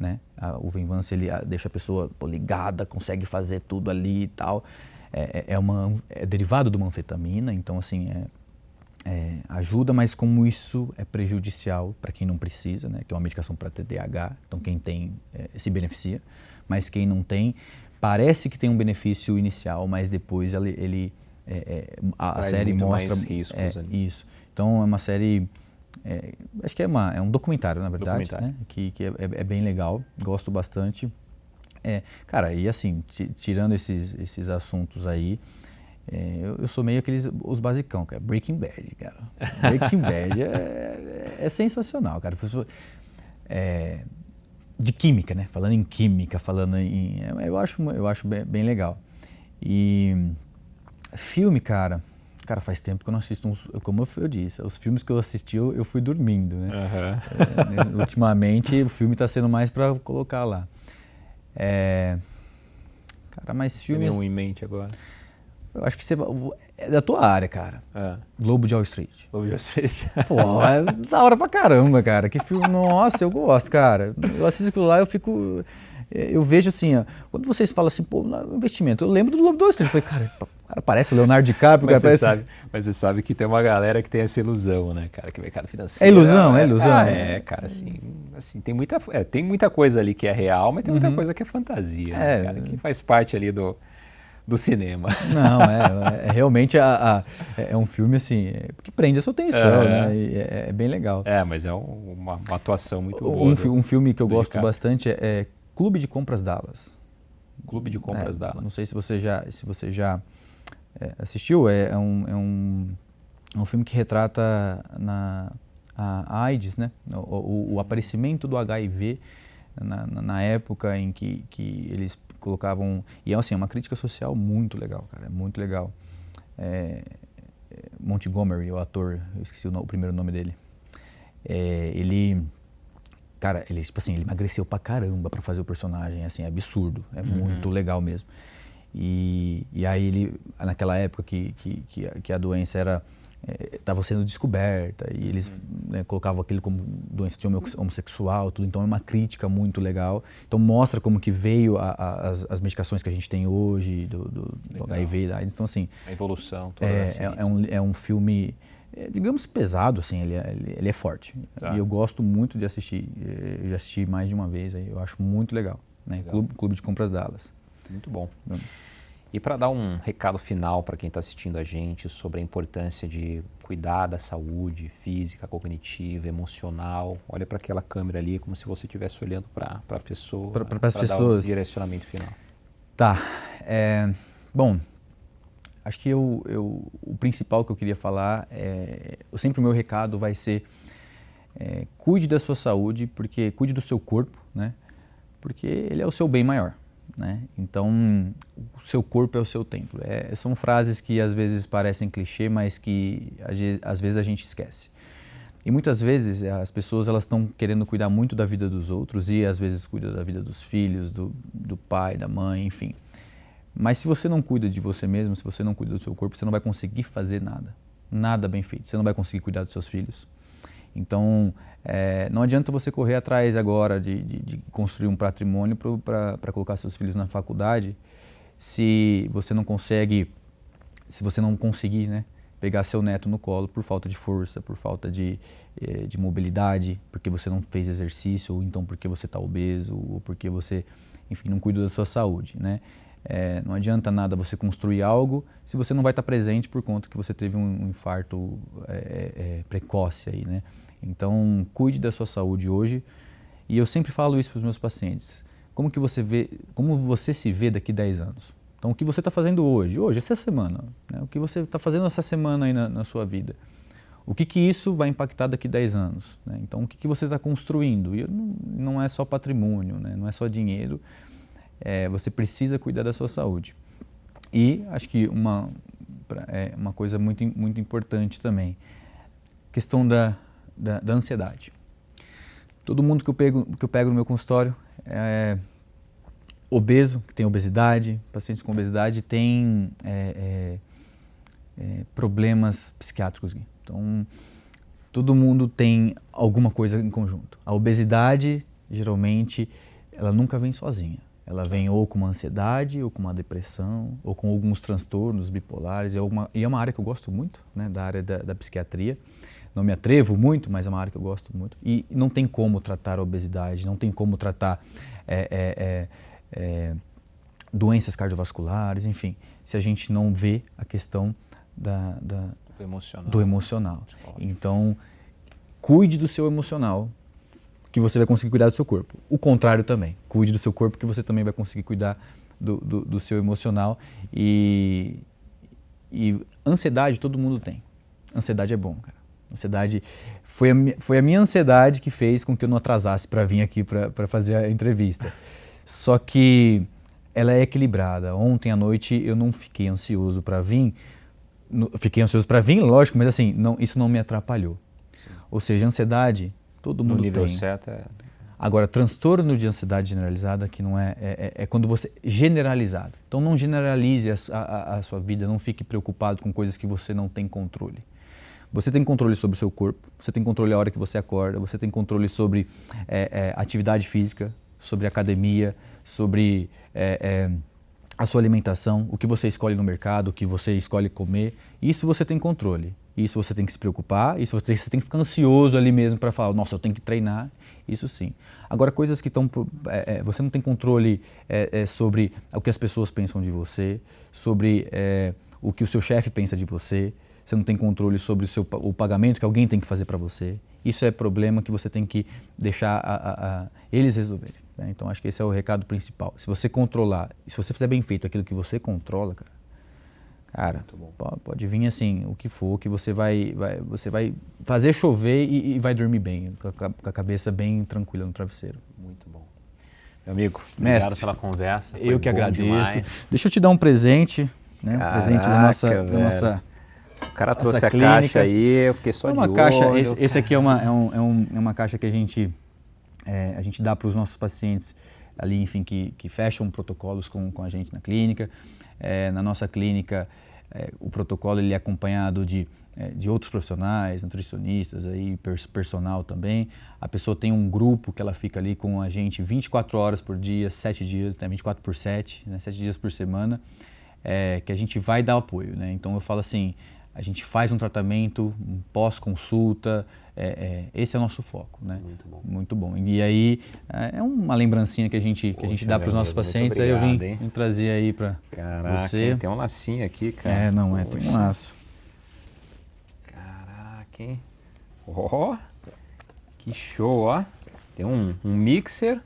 né? O Venvance ele deixa a pessoa ligada, consegue fazer tudo ali e tal. É derivado de uma anfetamina, então assim ajuda, mas como isso é prejudicial para quem não precisa, né? Que é uma medicação para TDAH, então quem tem se beneficia, mas quem não tem parece que tem um benefício inicial, mas depois a série mostra mais riscos ali. Isso. Então é uma série, acho que é um documentário, na verdade, né? Que é bem legal, gosto bastante. Cara, e assim, tirando esses assuntos aí, eu sou meio os basicão, cara. Breaking Bad, cara. Breaking Bad é sensacional, cara. De química, né? Falando em química, eu acho bem legal. E filme, cara, faz tempo que eu não assisto como eu disse, os filmes que eu assisti eu fui dormindo, né? Uhum. Ultimamente o filme está sendo mais para colocar lá. Cara, mas filmes... Tem nenhum em mente agora? Eu acho que é da tua área, cara. Lobo de Wall Street. Lobo de Wall Street. Pô, é da hora pra caramba, cara. Que filme, nossa, eu gosto, cara. Eu assisto aquilo lá, eu vejo assim, ó, quando vocês falam assim, pô, investimento, eu lembro do Lobo de Wall Street. Eu falei, cara, parece o Leonardo DiCaprio. Mas você sabe que tem uma galera que tem essa ilusão, né, cara, que mercado financeiro... É ilusão, é ilusão. Cara, assim tem muita coisa ali que é real, mas tem muita coisa que é fantasia, né, cara, que faz parte ali do cinema. Não, realmente é um filme assim, que prende a sua atenção, né, e é bem legal. Mas é uma atuação muito boa. Um filme que eu gosto bastante é Clube de Compras Dallas. Clube de Compras Dallas. Não sei se você já assistiu, é um filme que retrata a AIDS, né? O aparecimento do HIV na época em que eles colocavam... E assim, é uma crítica social muito legal, cara, é muito legal. Montgomery, o ator, eu esqueci o primeiro nome dele. cara, ele, tipo assim, ele emagreceu pra caramba pra fazer o personagem, assim, é absurdo, é muito legal mesmo. E aí ele, naquela época que a doença estava sendo descoberta e eles né, colocavam aquilo como doença de homossexual, tudo, então é uma crítica muito legal. Então mostra como que veio as medicações que a gente tem hoje, do HIV, da AIDS. Então assim... A evolução toda é um filme, digamos, pesado, assim, ele é forte. Tá. E eu gosto muito de assistir, eu já assisti mais de uma vez, aí eu acho muito legal. Né? Clube de Compras Dallas. Muito bom. E para dar um recado final para quem está assistindo a gente sobre a importância de cuidar da saúde física, cognitiva, emocional, olha para aquela câmera ali como se você estivesse olhando para a pessoa, para as pessoas. Dar um direcionamento final. Tá. Bom, acho que o principal que eu queria falar sempre o meu recado vai ser cuide da sua saúde, porque cuide do seu corpo, né? Porque ele é o seu bem maior. Né? Então, o seu corpo é o seu templo. São frases que às vezes parecem clichê, mas que às vezes a gente esquece. E muitas vezes as pessoas elas estão querendo cuidar muito da vida dos outros e às vezes cuidam da vida dos filhos, do pai, da mãe, enfim. Mas se você não cuida de você mesmo, se você não cuida do seu corpo, você não vai conseguir fazer nada. Nada bem feito. Você não vai conseguir cuidar dos seus filhos. Então, não adianta você correr atrás agora de construir um patrimônio para colocar seus filhos na faculdade se você não conseguir, né, pegar seu neto no colo por falta de força, por falta de mobilidade, porque você não fez exercício, ou então porque você está obeso, ou porque você, enfim, não cuida da sua saúde, né? Não adianta nada você construir algo se você não vai estar presente por conta que você teve um infarto precoce aí, né? Então, cuide da sua saúde hoje. E eu sempre falo isso para os meus pacientes. Como você se vê daqui 10 anos? Então, o que você está fazendo hoje, essa semana, né? O que você está fazendo essa semana aí na sua vida? O que isso vai impactar daqui 10 anos? Né? Então, o que você está construindo? E não é só patrimônio, né? Não é só dinheiro. Você precisa cuidar da sua saúde. E acho que uma coisa muito, muito importante também, questão da ansiedade. Todo mundo que eu pego no meu consultório obeso, que tem obesidade, pacientes com obesidade tem problemas psiquiátricos. Então, todo mundo tem alguma coisa em conjunto. A obesidade, geralmente, ela nunca vem sozinha. Ela vem ou com uma ansiedade, ou com uma depressão, ou com alguns transtornos bipolares. E é uma área que eu gosto muito, né, da área da psiquiatria. Não me atrevo muito, mas é uma área que eu gosto muito. E não tem como tratar a obesidade, não tem como tratar doenças cardiovasculares, enfim, se a gente não vê a questão do emocional. Então, cuide do seu emocional, que você vai conseguir cuidar do seu corpo. O contrário também, cuide do seu corpo, que você também vai conseguir cuidar do seu emocional. E ansiedade todo mundo tem. Ansiedade é bom, cara. Ansiedade foi a minha ansiedade que fez com que eu não atrasasse para vir aqui para fazer a entrevista. Só que ela é equilibrada. Ontem à noite eu não fiquei ansioso para vir. Fiquei ansioso para vir, lógico, mas assim, isso não me atrapalhou. Sim. Ou seja, ansiedade todo mundo tem. No nível certo Agora, transtorno de ansiedade generalizada, que não é quando você... Generalizado. Então não generalize a sua vida, não fique preocupado com coisas que você não tem controle. Você tem controle sobre o seu corpo, você tem controle a hora que você acorda, você tem controle sobre atividade física, sobre academia, sobre a sua alimentação, o que você escolhe no mercado, o que você escolhe comer. Isso você tem controle. Isso você tem que se preocupar, isso você tem que ficar ansioso ali mesmo para falar, nossa, eu tenho que treinar, isso sim. Agora, coisas que estão... você não tem controle sobre o que as pessoas pensam de você, sobre o que o seu chefe pensa de você. Você não tem controle sobre o pagamento que alguém tem que fazer para você. Isso é problema que você tem que deixar eles resolverem. Né? Então, acho que esse é o recado principal. Se você controlar, se você fizer bem feito aquilo que você controla, cara, pode vir assim, o que for, que você vai fazer chover e vai dormir bem, com a cabeça bem tranquila no travesseiro. Muito bom. Meu amigo, obrigado pela conversa. Eu que agradeço. Demais. Deixa eu te dar um presente, né? Caraca, presente da nossa O cara trouxe a caixa aí, eu fiquei só de olho. Esse aqui é uma caixa que a gente a gente dá para os nossos pacientes ali, enfim, que fecham protocolos com a gente na clínica. Na nossa clínica, o protocolo ele é acompanhado de outros profissionais, nutricionistas, aí, personal também. A pessoa tem um grupo que ela fica ali com a gente 24 horas por dia, 7 dias, 24 por 7, né, 7 dias por semana, que a gente vai dar apoio, né? Então eu falo assim, a gente faz um tratamento, um pós-consulta, esse é o nosso foco, né? Muito bom. Muito bom. E aí, é uma lembrancinha que a gente dá para os nossos pacientes, obrigado, aí eu vim trazer aí para você. Tem um lacinho aqui, cara. Tem um laço. Caraca, hein? Ó, que show, ó. Tem um mixer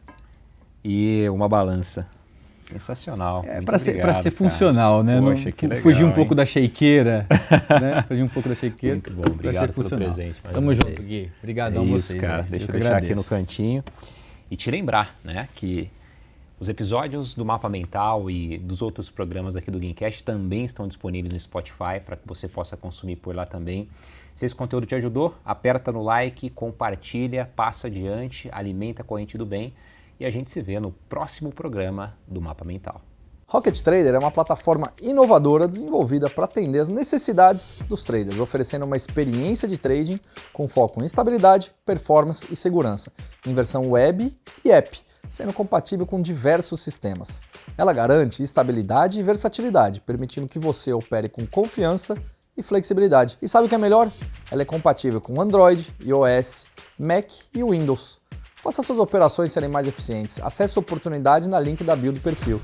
e uma balança. Sensacional. Para ser funcional, né? Poxa, que legal, fugir um pouco da shakeira, né? Fugir um pouco da shakeira. Muito bom, obrigado pelo presente. Tamo junto, Gui. Obrigadão a vocês. Cara. Deixa eu deixar aqui no cantinho. E te lembrar, né, que os episódios do Mapa Mental e dos outros programas aqui do Gamecast também estão disponíveis no Spotify para que você possa consumir por lá também. Se esse conteúdo te ajudou, aperta no like, compartilha, passa adiante, alimenta a corrente do bem. E a gente se vê no próximo programa do Mapa Mental. Rocket Trader é uma plataforma inovadora desenvolvida para atender as necessidades dos traders, oferecendo uma experiência de trading com foco em estabilidade, performance e segurança, em versão web e app, sendo compatível com diversos sistemas. Ela garante estabilidade e versatilidade, permitindo que você opere com confiança e flexibilidade. E sabe o que é melhor? Ela é compatível com Android, iOS, Mac e Windows. Faça suas operações serem mais eficientes. Acesse a oportunidade na link da bio do perfil.